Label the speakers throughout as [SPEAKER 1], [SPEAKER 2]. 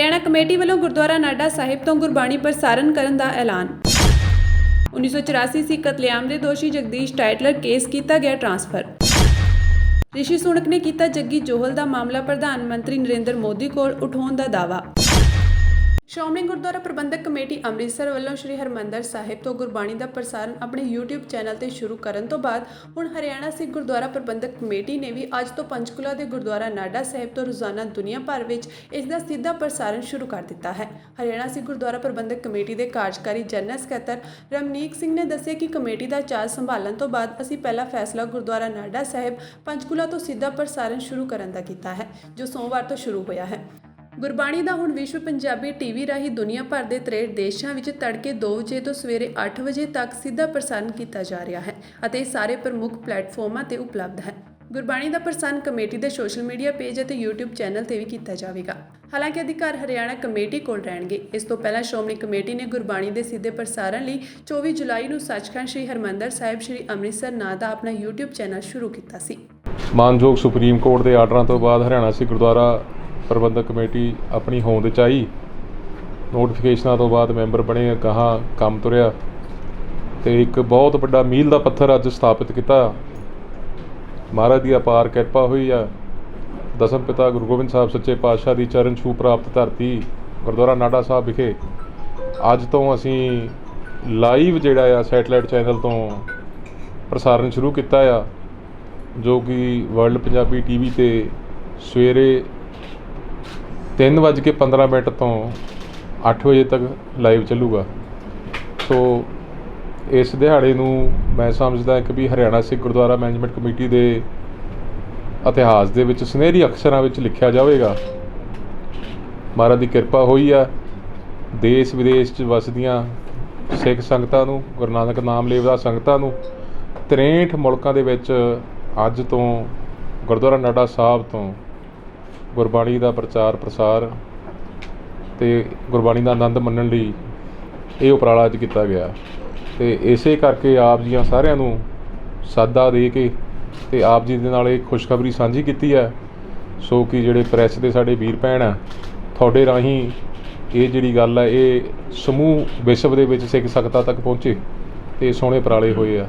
[SPEAKER 1] Haryana committee ਵੱਲੋਂ ਗੁਰਦੁਆਰਾ ਨਾਢਾ ਸਾਹਿਬ ਤੋਂ ਗੁਰਬਾਣੀ ਪ੍ਰਸਾਰਣ ਕਰਨ ਦਾ ਐਲਾਨ। 1984 ਸਿੱਖ ਕਤਲੇਆਮ ਦੇ ਦੋਸ਼ੀ ਜਗਦੀਸ਼ ਟਾਈਟਲਰ ਕੇਸ ਕੀਤਾ ਗਿਆ ਟ੍ਰਾਂਸਫਰ। ਰਿਸ਼ੀ ਸੁਣਕ ਨੇ ਕੀਤਾ ਜੱਗੀ ਜੋਹਲ ਦਾ ਮਾਮਲਾ ਪ੍ਰਧਾਨ ਮੰਤਰੀ ਨਰਿੰਦਰ ਮੋਦੀ ਕੋਲ ਉਠਾਉਣ ਦਾ ਦਾਅਵਾ। ਸ਼੍ਰੋਮਣੀ ਗੁਰਦੁਆਰਾ ਪ੍ਰਬੰਧਕ ਕਮੇਟੀ ਅੰਮ੍ਰਿਤਸਰ ਵੱਲੋਂ ਸ਼੍ਰੀ ਹਰਿਮੰਦਰ ਸਾਹਿਬ ਤੋਂ ਗੁਰਬਾਣੀ ਦਾ ਪ੍ਰਸਾਰਣ ਆਪਣੇ YouTube ਚੈਨਲ ਤੇ ਸ਼ੁਰੂ ਕਰਨ ਤੋਂ ਬਾਅਦ ਹੁਣ ਹਰਿਆਣਾ ਸਿੱਖ ਗੁਰਦੁਆਰਾ ਪ੍ਰਬੰਧਕ ਕਮੇਟੀ ਨੇ ਵੀ ਅੱਜ ਤੋਂ ਪੰਚਕੂਲਾ ਦੇ ਗੁਰਦੁਆਰਾ ਨਾਢਾ ਸਾਹਿਬ ਤੋਂ ਰੋਜ਼ਾਨਾ ਦੁਨੀਆ ਭਰ ਵਿੱਚ ਇਸ ਦਾ ਸਿੱਧਾ ਪ੍ਰਸਾਰਣ ਸ਼ੁਰੂ ਕਰ ਦਿੱਤਾ ਹੈ। ਹਰਿਆਣਾ ਸਿੱਖ ਗੁਰਦੁਆਰਾ ਪ੍ਰਬੰਧਕ ਕਮੇਟੀ ਦੇ ਕਾਰਜਕਾਰੀ ਜਨਰਲ ਸਕੱਤਰ ਰਮਨੀਕ ਸਿੰਘ ਨੇ ਦੱਸਿਆ ਕਿ ਕਮੇਟੀ ਦਾ ਚਾਰਜ ਸੰਭਾਲਣ ਤੋਂ ਬਾਅਦ ਅਸੀਂ ਪਹਿਲਾ ਫੈਸਲਾ ਗੁਰਦੁਆਰਾ ਨਾਢਾ ਸਾਹਿਬ ਪੰਚਕੂਲਾ ਤੋਂ ਸਿੱਧਾ ਪ੍ਰਸਾਰਣ ਸ਼ੁਰੂ ਕਰਨ ਦਾ ਕੀਤਾ ਹੈ, ਜੋ ਸੋਮਵਾਰ ਤੋਂ ਸ਼ੁਰੂ ਹੋਇਆ ਹੈ। ਗੁਰਬਾਣੀ ਦਾ ਹੁਣ ਵਿਸ਼ਵ ਪੰਜਾਬੀ ਟੀਵੀ ਰਾਹੀਂ ਦੁਨੀਆ ਭਰ ਦੇ 63 ਦੇਸ਼ਾਂ ਵਿੱਚ ਤੜਕੇ 2 ਵਜੇ ਤੋਂ ਸਵੇਰੇ 8 ਵਜੇ ਤੱਕ ਸਿੱਧਾ ਪ੍ਰਸਾਰਣ ਕੀਤਾ ਜਾ ਰਿਹਾ ਹੈ ਅਤੇ ਸਾਰੇ ਪ੍ਰਮੁੱਖ ਪਲੇਟਫਾਰਮਾਂ ਤੇ ਉਪਲਬਧ ਹੈ। ਗੁਰਬਾਣੀ ਦਾ ਪ੍ਰਸਾਰਣ ਕਮੇਟੀ ਦੇ ਸੋਸ਼ਲ ਮੀਡੀਆ ਪੇਜ ਅਤੇ YouTube ਚੈਨਲ ਤੇ ਵੀ ਕੀਤਾ ਜਾਵੇਗਾ। ਹਾਲਾਂਕਿ ਅਧਿਕਾਰ ਹਰਿਆਣਾ ਕਮੇਟੀ ਕੋਲ ਰਹਿਣਗੇ। ਇਸ ਤੋਂ ਪਹਿਲਾਂ ਸ਼੍ਰੋਮਣੀ ਕਮੇਟੀ ਨੇ ਗੁਰਬਾਣੀ ਦੇ ਸਿੱਧੇ ਪ੍ਰਸਾਰਣ ਲਈ 24 ਜੁਲਾਈ ਨੂੰ ਸੱਚਖੰਡ ਸ੍ਰੀ ਹਰਿਮੰਦਰ ਸਾਹਿਬ ਸ੍ਰੀ ਅੰਮ੍ਰਿਤਸਰ ਨਾਂ ਦਾ ਆਪਣਾ YouTube ਚੈਨਲ ਸ਼ੁਰੂ ਕੀਤਾ ਸੀ।
[SPEAKER 2] ਮਾਨਯੋਗ ਸੁਪਰੀਮ ਕੋਰਟ ਦੇ ਆਰਡਰਾਂ ਤੋਂ ਬਾਅਦ ਹਰਿਆਣਾ ਸਿੱਖ ਗੁਰਦੁਆਰਾ ਪ੍ਰਬੰਧਕ ਕਮੇਟੀ ਆਪਣੀ ਹੋਂਦ 'ਚ ਆਈ। ਨੋਟੀਫਿਕੇਸ਼ਨਾਂ ਤੋਂ ਬਾਅਦ ਮੈਂਬਰ ਬਣੇ, ਅਗਾਂਹ ਕੰਮ ਤੁਰਿਆ ਅਤੇ ਇੱਕ ਬਹੁਤ ਵੱਡਾ ਮੀਲ ਦਾ ਪੱਥਰ ਅੱਜ ਸਥਾਪਿਤ ਕੀਤਾ। ਮਹਾਰਾਜ ਦੀ ਅਪਾਰ ਕਿਰਪਾ ਹੋਈ ਆ। ਦਸਮ ਪਿਤਾ ਗੁਰੂ ਗੋਬਿੰਦ ਸਾਹਿਬ ਸੱਚੇ ਪਾਤਸ਼ਾਹ ਦੀ ਚਰਨ ਛੂਹ ਪ੍ਰਾਪਤ ਧਰਤੀ ਗੁਰਦੁਆਰਾ ਨਾਢਾ ਸਾਹਿਬ ਵਿਖੇ ਅੱਜ ਤੋਂ ਅਸੀਂ ਲਾਈਵ ਜਿਹੜਾ ਆ ਸੈਟਲਾਈਟ ਚੈਨਲ ਤੋਂ ਪ੍ਰਸਾਰਣ ਸ਼ੁਰੂ ਕੀਤਾ ਆ, ਜੋ ਕਿ ਵਰਲਡ ਪੰਜਾਬੀ ਟੀਵੀ 'ਤੇ ਸਵੇਰੇ 3:15 ਤੋਂ 8 ਵਜੇ ਤੱਕ ਲਾਈਵ ਚੱਲੂਗਾ। ਸੋ ਇਸ ਦਿਹਾੜੇ ਨੂੰ ਮੈਂ ਸਮਝਦਾ ਕਿ ਵੀ ਹਰਿਆਣਾ ਸਿੱਖ ਗੁਰਦੁਆਰਾ ਮੈਨੇਜਮੈਂਟ ਕਮੇਟੀ ਦੇ ਇਤਿਹਾਸ ਦੇ ਵਿੱਚ ਸੁਨਹਿਰੀ ਅਕਸ਼ਰਾਂ ਵਿੱਚ ਲਿਖਿਆ ਜਾਵੇਗਾ। ਮਹਾਰਾਜ ਦੀ ਕਿਰਪਾ ਹੋਈ ਆ। ਦੇਸ਼ ਵਿਦੇਸ਼ 'ਚ ਵਸਦੀਆਂ ਸਿੱਖ ਸੰਗਤਾਂ ਨੂੰ, ਗੁਰੂ ਨਾਨਕ ਨਾਮ ਲੇਵਦਾ ਸੰਗਤਾਂ ਨੂੰ 63 ਮੁਲਕਾਂ ਦੇ ਵਿੱਚ ਅੱਜ ਤੋਂ ਗੁਰਦੁਆਰਾ ਨਾਢਾ ਸਾਹਿਬ ਤੋਂ ਗੁਰਬਾਣੀ ਦਾ ਪ੍ਰਚਾਰ ਪ੍ਰਸਾਰ ਅਤੇ ਗੁਰਬਾਣੀ ਦਾ ਆਨੰਦ ਮੰਨਣ ਲਈ ਇਹ ਉਪਰਾਲਾ ਅੱਜ ਕੀਤਾ ਗਿਆ। ਅਤੇ ਇਸੇ ਕਰਕੇ ਆਪ ਜੀਆਂ ਸਾਰਿਆਂ ਨੂੰ ਸਾਦਾ ਦੇ ਕੇ ਅਤੇ ਆਪ ਜੀ ਦੇ ਨਾਲ ਇਹ ਖੁਸ਼ਖਬਰੀ ਸਾਂਝੀ ਕੀਤੀ ਹੈ। ਸੋ ਕਿ ਜਿਹੜੇ ਪ੍ਰੈਸ ਦੇ ਸਾਡੇ ਵੀਰ ਭੈਣ ਆ, ਤੁਹਾਡੇ ਰਾਹੀਂ ਇਹ ਜਿਹੜੀ ਗੱਲ ਹੈ ਇਹ ਸਮੂਹ ਵਿਸ਼ਵ ਦੇ ਵਿੱਚ ਸਿੱਖ ਸੰਗਤਾਂ ਤੱਕ ਪਹੁੰਚੇ ਅਤੇ ਸੋਹਣੇ ਉਪਰਾਲੇ ਹੋਏ ਆ।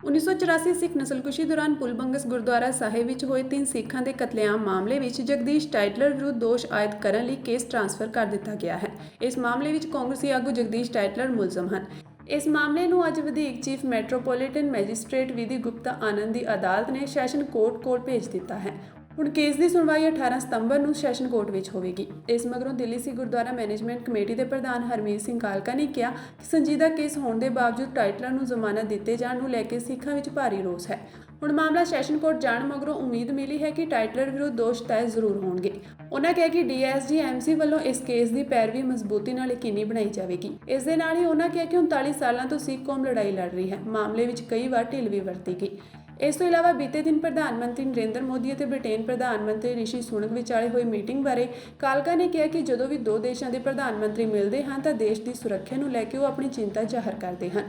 [SPEAKER 1] 1984 ਸਿੱਖ ਨਸਲਕੁਸ਼ੀ ਦੌਰਾਨ ਪੁਲਬੰਗਸ ਗੁਰਦੁਆਰਾ ਸਾਹਿਬ ਵਿੱਚ ਹੋਏ 3 ਸਿੱਖਾਂ ਦੇ ਕਤਲੇਆਮ ਮਾਮਲੇ ਵਿੱਚ ਜਗਦੀਸ਼ ਟਾਈਟਲਰ ਵਿਰੁੱਧ ਦੋਸ਼ ਆਇਦ ਕਰਨ ਲਈ ਕੇਸ ਟ੍ਰਾਂਸਫਰ ਕਰ ਦਿੱਤਾ ਗਿਆ ਹੈ। ਇਸ ਮਾਮਲੇ ਵਿੱਚ ਕਾਂਗਰਸੀ ਆਗੂ ਜਗਦੀਸ਼ ਟਾਈਟਲਰ ਮੁਲਜ਼ਮ ਹਨ। ਇਸ ਮਾਮਲੇ ਨੂੰ ਅੱਜ ਵਧੀਕ ਚੀਫ ਮੈਟਰੋਪੋਲੀਟਨ ਮੈਜਿਸਟ੍ਰੇਟ ਵਿਧੀ ਗੁਪਤਾ ਆਨੰਦ ਦੀ ਅਦਾਲਤ ਨੇ ਸੈਸ਼ਨ ਕੋਰਟ ਭੇਜ ਦਿੱਤਾ ਹੈ। ਹੁਣ ਕੇਸ ਦੀ ਸੁਣਵਾਈ 18 ਸਤੰਬਰ ਨੂੰ ਸੈਸ਼ਨ ਕੋਰਟ ਵਿੱਚ ਹੋਵੇਗੀ। ਇਸ ਮਗਰੋਂ ਦਿੱਲੀ ਸਿੱਖ ਗੁਰਦੁਆਰਾ ਮੈਨੇਜਮੈਂਟ ਕਮੇਟੀ ਦੇ ਪ੍ਰਧਾਨ ਹਰਮੀਤ ਸਿੰਘ ਕਾਲਕਾ ਨੇ ਕਿਹਾ ਕਿ ਸੰਜੀਦਾ ਕੇਸ ਹੋਣ ਦੇ ਬਾਵਜੂਦ ਟਾਈਟਲਰ ਨੂੰ ਜ਼ਮਾਨਤ ਦਿੱਤੇ ਜਾਣ ਨੂੰ ਲੈ ਕੇ ਸਿੱਖਾਂ ਵਿੱਚ ਭਾਰੀ ਰੋਸ ਹੈ। ਹੁਣ ਮਾਮਲਾ ਸੈਸ਼ਨ ਕੋਰਟ ਜਾਣ ਮਗਰੋਂ ਉਮੀਦ ਮਿਲੀ ਹੈ ਕਿ ਟਾਈਟਲਰ ਵਿਰੁੱਧ ਦੋਸ਼ ਤੈਅ ਜ਼ਰੂਰ ਹੋਣਗੇ। ਉਹਨਾਂ ਕਿਹਾ ਕਿ DSG MC ਵੱਲੋਂ ਇਸ ਕੇਸ ਦੀ ਪੈਰਵੀ ਮਜ਼ਬੂਤੀ ਨਾਲ ਯਕੀਨੀ ਬਣਾਈ ਜਾਵੇਗੀ। ਇਸ ਦੇ ਨਾਲ ਹੀ ਉਹਨਾਂ ਕਿਹਾ ਕਿ 39 ਸਾਲਾਂ ਤੋਂ ਸਿੱਖ ਕੌਮ ਲੜਾਈ ਲੜ ਰਹੀ ਹੈ। ਮਾਮਲੇ ਵਿੱਚ ਕਈ ਵਾਰ ਢਿੱਲ ਵੀ ਵਰਤੀ ਗਈ। ਇਸ ਤੋਂ ਇਲਾਵਾ ਬੀਤੇ ਦਿਨ ਪ੍ਰਧਾਨ ਮੰਤਰੀ ਨਰਿੰਦਰ ਮੋਦੀ ਅਤੇ ਬ੍ਰਿਟੇਨ ਪ੍ਰਧਾਨ ਮੰਤਰੀ ਰਿਸ਼ੀ ਸੁਣਕ ਵਿਚਾਲੇ ਹੋਈ ਮੀਟਿੰਗ ਬਾਰੇ ਕਾਲਕਾ ਨੇ ਕਿਹਾ ਕਿ ਜਦੋਂ ਵੀ 2 ਦੇਸ਼ਾਂ ਦੇ ਪ੍ਰਧਾਨ ਮੰਤਰੀ ਮਿਲਦੇ ਹਨ ਤਾਂ ਦੇਸ਼ ਦੀ ਸੁਰੱਖਿਆ ਨੂੰ ਲੈ ਕੇ ਉਹ ਆਪਣੀ ਚਿੰਤਾ ਜ਼ਾਹਰ ਕਰਦੇ ਹਨ।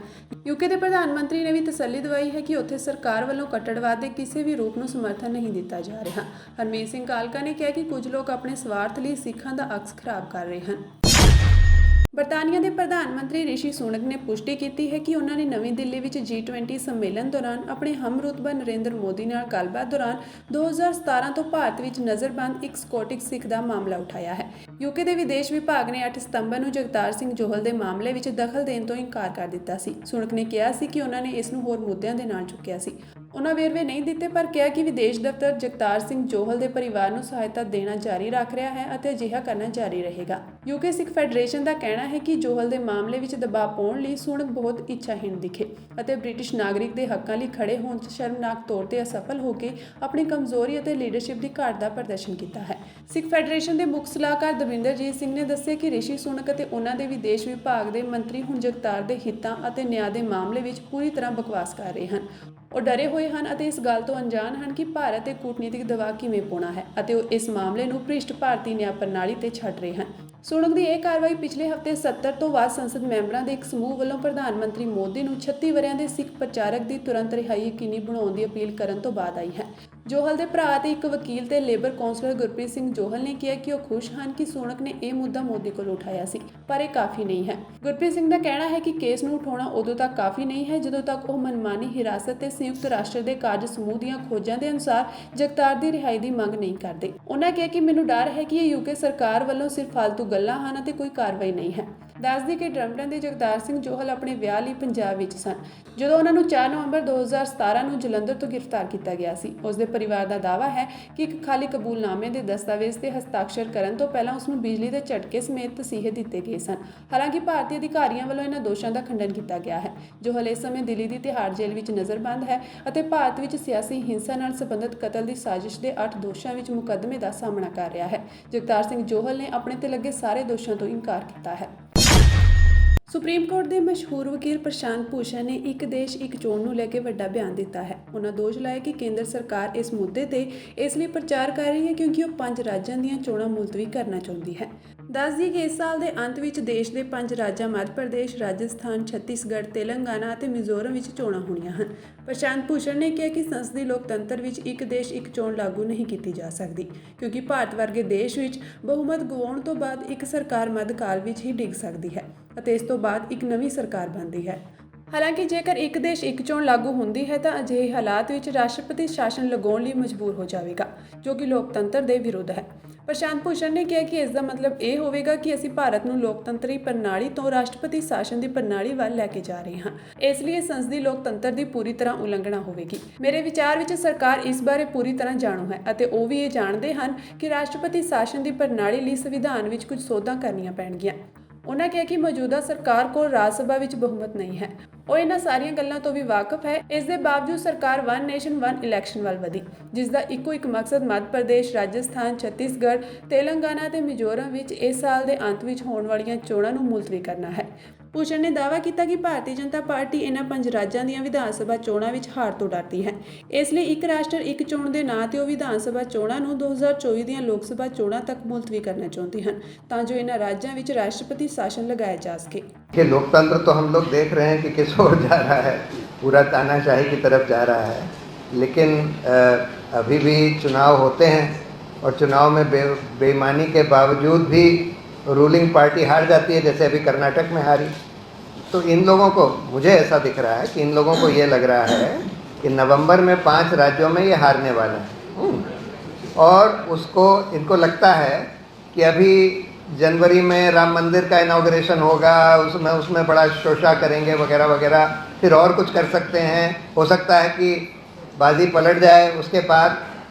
[SPEAKER 1] UK ਦੇ ਪ੍ਰਧਾਨ ਮੰਤਰੀ ਨੇ ਵੀ ਤਸੱਲੀ ਦਿਵਾਈ ਹੈ ਕਿ ਉੱਥੇ ਸਰਕਾਰ ਵੱਲੋਂ ਕੱਟੜਵਾਦ ਦੇ ਕਿਸੇ ਵੀ ਰੂਪ ਨੂੰ ਸਮਰਥਨ ਨਹੀਂ ਦਿੱਤਾ ਜਾ ਰਿਹਾ। ਹਰਮੀਤ ਸਿੰਘ ਕਾਲਕਾ ਨੇ ਕਿਹਾ ਕਿ ਕੁਝ ਲੋਕ ਆਪਣੇ ਸਵਾਰਥ ਲਈ ਸਿੱਖਾਂ ਦਾ ਅਕਸ ਖਰਾਬ ਕਰ ਰਹੇ ਹਨ। ਬਰਤਾਨੀਆ ਦੇ ਪ੍ਰਧਾਨ ਮੰਤਰੀ ਰਿਸ਼ੀ ਸੁਣਕ ਨੇ ਪੁਸ਼ਟੀ ਕੀਤੀ ਹੈ ਕਿ ਉਹਨਾਂ ਨੇ ਨਵੀਂ ਦਿੱਲੀ ਵਿੱਚ G20 ਸੰਮੇਲਨ ਦੌਰਾਨ ਆਪਣੇ ਹਮਰੁਤਬਾ ਨਰਿੰਦਰ ਮੋਦੀ ਨਾਲ ਗੱਲਬਾਤ ਦੌਰਾਨ 2017 ਤੋਂ ਭਾਰਤ ਵਿੱਚ ਨਜ਼ਰਬੰਦ ਇੱਕ ਸਕੌਟਿਸ਼ ਸਿੱਖ ਦਾ ਮਾਮਲਾ ਉਠਾਇਆ ਹੈ। UK ਦੇ ਵਿਦੇਸ਼ ਵਿਭਾਗ ਨੇ 8 ਸਤੰਬਰ ਨੂੰ ਜਗਤਾਰ ਸਿੰਘ ਜੋਹਲ ਦੇ ਮਾਮਲੇ ਵਿੱਚ ਦਖਲ ਦੇਣ ਤੋਂ ਇਨਕਾਰ ਕਰ ਦਿੱਤਾ ਸੀ। ਸੁਣਕ ਨੇ ਕਿਹਾ ਸੀ ਕਿ ਉਹਨਾਂ ਨੇ ਇਸ ਨੂੰ ਹੋਰ ਮੁੱਦਿਆਂ ਦੇ ਨਾਲ ਚੁੱਕਿਆ ਸੀ। ਉਹਨਾਂ ਵੇਰਵੇ ਨਹੀਂ ਦਿੱਤੇ ਪਰ ਕਿਹਾ ਕਿ ਵਿਦੇਸ਼ ਦਫ਼ਤਰ ਜਗਤਾਰ ਸਿੰਘ ਜੋਹਲ ਦੇ ਪਰਿਵਾਰ ਨੂੰ ਸਹਾਇਤਾ ਦੇਣਾ ਜਾਰੀ ਰੱਖ ਰਿਹਾ ਹੈ ਅਤੇ ਅਜਿਹਾ ਕਰਨਾ ਜਾਰੀ ਰਹੇਗਾ। UK ਸਿੱਖ ਫੈਡਰੇਸ਼ਨ ਦਾ ਕਹਿਣਾ ਹੈ ਕਿ ਜੋਹਲ ਦੇ ਮਾਮਲੇ ਵਿੱਚ ਦਬਾਅ ਪਾਉਣ ਲਈ ਸੁਣਕ ਬਹੁਤ ਇੱਛਾਹੀਣ ਦਿਖੇ ਅਤੇ ਬ੍ਰਿਟਿਸ਼ ਨਾਗਰਿਕ ਦੇ ਹੱਕਾਂ ਲਈ ਖੜੇ ਹੋਣ 'ਚ ਸ਼ਰਮਨਾਕ ਤੌਰ ਤੇ ਅਸਫਲ ਹੋ ਕੇ ਆਪਣੀ ਕਮਜ਼ੋਰੀ ਅਤੇ ਲੀਡਰਸ਼ਿਪ ਦੀ ਘਾਟ ਦਾ ਪ੍ਰਦਰਸ਼ਨ ਕੀਤਾ ਹੈ। ਸਿੱਖ ਫੈਡਰੇਸ਼ਨ ਦੇ ਮੁੱਖ ਸਲਾਹਕਾਰ ਦਵਿੰਦਰਜੀਤ ਸਿੰਘ ਨੇ ਦੱਸਿਆ ਕਿ ਰਿਸ਼ੀ ਸੁਣਕ ਅਤੇ ਉਹਨਾਂ ਦੇ ਵਿਦੇਸ਼ ਵਿਭਾਗ ਦੇ ਮੰਤਰੀ ਹੁਣ ਜਗਤਾਰ ਦੇ ਹਿੱਤਾਂ ਅਤੇ ਨਿਆਂ ਦੇ ਮਾਮਲੇ ਵਿੱਚ ਪੂਰੀ ਤਰ੍ਹਾਂ ਬਕਵਾਸ ਕਰ ਰਹੇ ਹਨ। ਉਹ ਡਰੇ ਹੋਏ ਹਨ ਅਤੇ ਇਸ ਗੱਲ ਤੋਂ ਅਣਜਾਣ ਹਨ ਕਿ ਭਾਰਤ ਤੇ ਕੂਟਨੀਤਿਕ ਦਬਾਅ ਕਿਵੇਂ ਪਾਉਣਾ ਹੈ ਅਤੇ ਉਹ ਇਸ ਮਾਮਲੇ ਨੂੰ ਭ੍ਰਿਸ਼ਟ ਭਾਰਤੀ ਨਿਆਂ ਪ੍ਰਣਾਲੀ ਤੇ ਛੱਡ ਰਹੇ ਹਨ। ਸੁਣਕ ਦੀ ਇਹ ਕਾਰਵਾਈ ਪਿਛਲੇ ਹਫ਼ਤੇ 70 ਤੋਂ ਵੱਧ ਸੰਸਦ ਮੈਂਬਰਾਂ ਦੇ ਇੱਕ ਸਮੂਹ ਵੱਲੋਂ ਪ੍ਰਧਾਨ ਮੰਤਰੀ ਮੋਦੀ ਨੂੰ 36 ਵਰ੍ਹਿਆਂ ਦੇ ਸਿੱਖ ਪ੍ਰਚਾਰਕ ਦੀ ਤੁਰੰਤ ਰਿਹਾਈ ਯਕੀਨੀ ਬਣਾਉਣ ਦੀ ਅਪੀਲ ਕਰਨ ਤੋਂ ਬਾਅਦ ਆਈ ਹੈ। ਜੋਹਲ ਦੇ ਭਰਾ ਤੇ ਇੱਕ ਵਕੀਲ ਤੇ ਲੇਬਰ ਕੌਂਸਲਰ ਗੁਰਪ੍ਰੀਤ ਸਿੰਘ ਜੋਹਲ ਨੇ ਕਿਹਾ ਕਿ ਉਹ ਖੁਸ਼ ਹਨ ਕਿ ਸੋਨਕ ਨੇ ਇਹ ਮੁੱਦਾ ਮੋਦੀ ਕੋਲ ਉਠਾਇਆ ਸੀ, ਪਰ ਇਹ ਕਾਫੀ ਨਹੀਂ ਹੈ। ਗੁਰਪ੍ਰੀਤ ਸਿੰਘ ਦਾ ਕਹਿਣਾ ਹੈ ਕਿ ਕੇਸ ਨੂੰ ਉਠਾਉਣਾ ਉਦੋਂ ਤੱਕ ਕਾਫੀ ਨਹੀਂ ਹੈ ਜਦੋਂ ਤੱਕ ਉਹ ਮਨਮਾਨੀ ਹਿਰਾਸਤ ਤੇ ਸੰਯੁਕਤ ਰਾਸ਼ਟਰ ਦੇ ਕਾਰਜ ਸਮੂਹ ਦੀਆਂ ਖੋਜਾਂ ਦੇ ਅਨੁਸਾਰ ਜਗਤਾਰ ਦੀ ਰਿਹਾਈ ਦੀ ਮੰਗ ਨਹੀਂ ਕਰਦੇ। ਉਹਨਾਂ ਕਿਹਾ ਕਿ ਮੈਨੂੰ ਡਰ ਹੈ ਕਿ ਇਹ ਯੂਕੇ ਸਰਕਾਰ ਵੱਲੋਂ ਸਿਰਫ ਫालतू ਗੱਲਾਂ ਹਨ ਅਤੇ ਕੋਈ ਕਾਰਵਾਈ ਨਹੀਂ ਹੈ। ਦੱਸਦੀ ਕਿ ਡਰਮਟਨ ਦੇ ਜਗਤਾਰ ਸਿੰਘ ਜੋਹਲ ਆਪਣੇ ਵਿਆਹ ਲਈ ਪੰਜਾਬ ਵਿੱਚ ਸਨ ਜਦੋਂ ਉਹਨਾਂ ਨੂੰ 4 ਨਵੰਬਰ 2017 ਨੂੰ ਜਲੰਧਰ ਤੋਂ ਗ੍ਰਿਫਤਾਰ ਕੀਤਾ ਗਿਆ ਸੀ। ਉਸ ਦੇ ਪਰਿਵਾਰ ਦਾ ਦਾਅਵਾ ਹੈ ਕਿ ਇੱਕ ਖਾਲੀ ਕਬੂਲਨਾਮੇ ਦੇ ਦਸਤਾਵੇਜ਼ ਤੇ ਹਸਤਾਖਰ ਕਰਨ ਤੋਂ ਪਹਿਲਾਂ ਉਸ ਨੂੰ ਬਿਜਲੀ ਦੇ ਝਟਕੇ ਸਮੇਤ ਤਸੀਹੇ ਦਿੱਤੇ ਗਏ ਸਨ। ਹਾਲਾਂਕਿ ਭਾਰਤੀ ਅਧਿਕਾਰੀਆਂ ਵੱਲੋਂ ਇਹਨਾਂ ਦੋਸ਼ਾਂ ਦਾ ਖੰਡਨ ਕੀਤਾ ਗਿਆ ਹੈ। ਜੋਹਲ ਇਸ ਸਮੇਂ ਦਿੱਲੀ ਦੀ ਤਿਹਾੜ ਜੇਲ੍ਹ ਵਿੱਚ ਨਜ਼ਰਬੰਦ ਹੈ ਅਤੇ ਭਾਰਤ ਵਿੱਚ ਸਿਆਸੀ ਹਿੰਸਾ ਨਾਲ ਸੰਬੰਧਿਤ ਕਤਲ ਦੀ ਸਾਜ਼ਿਸ਼ ਦੇ 8 ਦੋਸ਼ਾਂ ਵਿੱਚ ਮੁਕੱਦਮੇ ਦਾ ਸਾਹਮਣਾ ਕਰ ਰਿਹਾ ਹੈ। ਜਗਤਾਰ ਸਿੰਘ ਜੋਹਲ ਨੇ ਆਪਣੇ ਤੇ ਲੱਗੇ ਸਾਰੇ ਦੋਸ਼ਾਂ ਤੋਂ ਇਨਕਾਰ ਕੀਤਾ ਹੈ। ਸੁਪਰੀਮ ਕੋਰਟ ਦੇ ਮਸ਼ਹੂਰ ਵਕੀਲ ਪ੍ਰਸ਼ਾਂਤ ਭੂਸ਼ਣ ਨੇ ਇੱਕ ਦੇਸ਼ ਇੱਕ ਚੋਣ ਨੂੰ ਲੈ ਕੇ ਵੱਡਾ ਬਿਆਨ ਦਿੱਤਾ ਹੈ। ਉਹਨਾਂ ਦੋਸ਼ ਲਾਇਆ ਕਿ ਕੇਂਦਰ ਸਰਕਾਰ ਇਸ ਮੁੱਦੇ ਤੇ ਇਸ ਲਈ ਪ੍ਰਚਾਰ ਕਰ ਰਹੀ ਹੈ ਕਿਉਂਕਿ ਉਹ 5 ਰਾਜਾਂ ਦੀਆਂ ਚੋਣਾਂ ਮੁਲਤਵੀ ਕਰਨਾ ਚਾਹੁੰਦੀ ਹੈ। ਦੱਸਦੀ ਕਿ ਇਸ ਸਾਲ ਦੇ ਅੰਤ ਵਿੱਚ ਦੇਸ਼ ਦੇ 5 ਰਾਜਾਂ ਮੱਧ ਪ੍ਰਦੇਸ਼, ਰਾਜਸਥਾਨ, ਛੱਤੀਸਗੜ੍ਹ, ਤੇਲੰਗਾਨਾ ਅਤੇ ਮਿਜ਼ੋਰਮ ਵਿੱਚ ਚੋਣਾਂ ਹੋਣੀਆਂ ਹਨ। ਪ੍ਰਸ਼ਾਂਤ ਭੂਸ਼ਣ ਨੇ ਕਿਹਾ ਕਿ ਸੰਸਦੀ ਲੋਕਤੰਤਰ ਵਿੱਚ ਇੱਕ ਦੇਸ਼ ਇੱਕ ਚੋਣ ਲਾਗੂ ਨਹੀਂ ਕੀਤੀ ਜਾ ਸਕਦੀ ਕਿਉਂਕਿ ਭਾਰਤ ਵਰਗੇ ਦੇਸ਼ ਵਿੱਚ ਬਹੁਮਤ ਗਵਾਉਣ ਤੋਂ ਬਾਅਦ ਇੱਕ ਸਰਕਾਰ ਮੱਧਕਾਲ ਵਿੱਚ ਹੀ ਡਿੱਗ ਸਕਦੀ ਹੈ ਅਤੇ ਇਸ ਤੋਂ ਬਾਅਦ ਇੱਕ ਨਵੀਂ ਸਰਕਾਰ ਬਣਦੀ ਹੈ। ਹਾਲਾਂਕਿ ਜੇਕਰ ਇੱਕ ਦੇਸ਼ ਇੱਕ ਚੋਣ ਲਾਗੂ ਹੁੰਦੀ ਹੈ ਤਾਂ ਅਜਿਹੇ ਹਾਲਾਤ ਵਿੱਚ ਰਾਸ਼ਟਰਪਤੀ ਸ਼ਾਸਨ ਲਗਾਉਣ ਲਈ ਮਜਬੂਰ ਹੋ ਜਾਵੇਗਾ ਜੋ ਕਿ ਲੋਕਤੰਤਰ ਦੇ ਵਿਰੁੱਧ ਹੈ। ਪ੍ਰਸ਼ਾਂਤ ਭੂਸ਼ਣ ਨੇ ਕਿਹਾ ਕਿ ਇਸ ਦਾ ਮਤਲਬ ਇਹ ਹੋਵੇਗਾ ਕਿ ਅਸੀਂ ਭਾਰਤ ਨੂੰ ਲੋਕਤੰਤਰੀ ਪ੍ਰਣਾਲੀ ਤੋਂ ਰਾਸ਼ਟਰਪਤੀ ਸ਼ਾਸਨ ਦੀ ਪ੍ਰਣਾਲੀ ਵੱਲ ਲੈ ਕੇ ਜਾ ਰਹੇ ਹਾਂ। ਇਸ ਲਈ ਸੰਸਦੀ ਲੋਕਤੰਤਰ ਦੀ ਪੂਰੀ ਤਰ੍ਹਾਂ ਉਲੰਘਣਾ ਹੋਵੇਗੀ। ਮੇਰੇ ਵਿਚਾਰ ਵਿੱਚ ਸਰਕਾਰ ਇਸ ਬਾਰੇ ਪੂਰੀ ਤਰ੍ਹਾਂ ਜਾਣੂ ਹੈ ਅਤੇ ਉਹ ਵੀ ਇਹ ਜਾਣਦੇ ਹਨ ਕਿ ਰਾਸ਼ਟਰਪਤੀ ਸ਼ਾਸਨ ਦੀ ਪ੍ਰਣਾਲੀ ਲਈ ਸੰਵਿਧਾਨ ਵਿੱਚ ਕੁਝ ਸੋਧਾਂ ਕਰਨੀਆਂ ਪੈਣਗੀਆਂ। ਉਹਨਾਂ ਕਿਹਾ ਕਿ ਮੌਜੂਦਾ ਸਰਕਾਰ ਕੋਲ ਰਾਜ ਸਭਾ ਵਿੱਚ ਬਹੁਮਤ ਨਹੀਂ ਹੈ। ਉਹ ਇਹਨਾਂ ਸਾਰੀਆਂ ਗੱਲਾਂ ਤੋਂ ਵੀ ਵਾਕਿਫ ਹੈ। ਇਸ ਦੇ ਬਾਵਜੂਦ ਸਰਕਾਰ ਵਨ ਨੇਸ਼ਨ ਵਨ ਇਲੈਕਸ਼ਨ ਵੱਲ ਵਧੀ ਜਿਸ ਦਾ ਇੱਕੋ ਇੱਕ ਮਕਸਦ ਮੱਧ ਪ੍ਰਦੇਸ਼, ਰਾਜਸਥਾਨ, ਛੱਤੀਸਗੜ੍ਹ, ਤੇਲੰਗਾਨਾ ਅਤੇ ਮਿਜ਼ੋਰਮ ਵਿੱਚ ਇਸ ਸਾਲ ਦੇ ਅੰਤ ਵਿੱਚ ਹੋਣ ਵਾਲੀਆਂ ਚੋਣਾਂ ਨੂੰ ਮੁਲਤਵੀ ਕਰਨਾ ਹੈ। ਭੂਸ਼ਣ ਨੇ ਦਾਅਵਾ ਕੀਤਾ ਕਿ ਭਾਰਤੀ ਜਨਤਾ ਪਾਰਟੀ ਇਹਨਾਂ 5 ਰਾਜਾਂ ਦੀਆਂ ਵਿਧਾਨ ਸਭਾ ਚੋਣਾਂ ਵਿੱਚ ਹਾਰ ਤੋਂ ਡਰਦੀ ਹੈ। ਇਸ ਲਈ ਇੱਕ ਰਾਸ਼ਟਰ ਇੱਕ ਚੋਣ ਦੇ ਨਾਂ ਤੇ ਉਹ ਵਿਧਾਨ ਸਭਾ ਚੋਣਾਂ ਨੂੰ 2024 ਦੀਆਂ ਲੋਕ ਸਭਾ ਚੋਣਾਂ ਤੱਕ ਮੁਲਤਵੀ ਕਰਨਾ ਚਾਹੁੰਦੀ ਹਨ ਤਾਂ ਜੋ ਇਹਨਾਂ ਰਾਜਾਂ ਵਿੱਚ ਰਾਸ਼ਟਰਪਤੀ शासन लगाया जा सके।
[SPEAKER 3] कि लोकतंत्र तो हम लोग देख रहे हैं कि किस ओर जा रहा है, पूरा तानाशाही की तरफ जा रहा है। लेकिन अभी भी चुनाव होते हैं और चुनाव में बेईमानी के बावजूद भी रूलिंग पार्टी हार जाती है, जैसे अभी कर्नाटक में हारी। तो इन लोगों को, मुझे ऐसा दिख रहा है कि इन लोगों को ये लग रहा है कि नवंबर में 5 राज्यों में ये हारने वाले हैं और उसको इनको लगता है कि अभी जनवरी में राम मंदिर का इनाग्रेशन होगा, उसमें बड़ा शोशा करेंगे वगैरह वगैरह, फिर और कुछ कर सकते हैं, हो सकता है कि बाजी पलट जाए उसके बाद।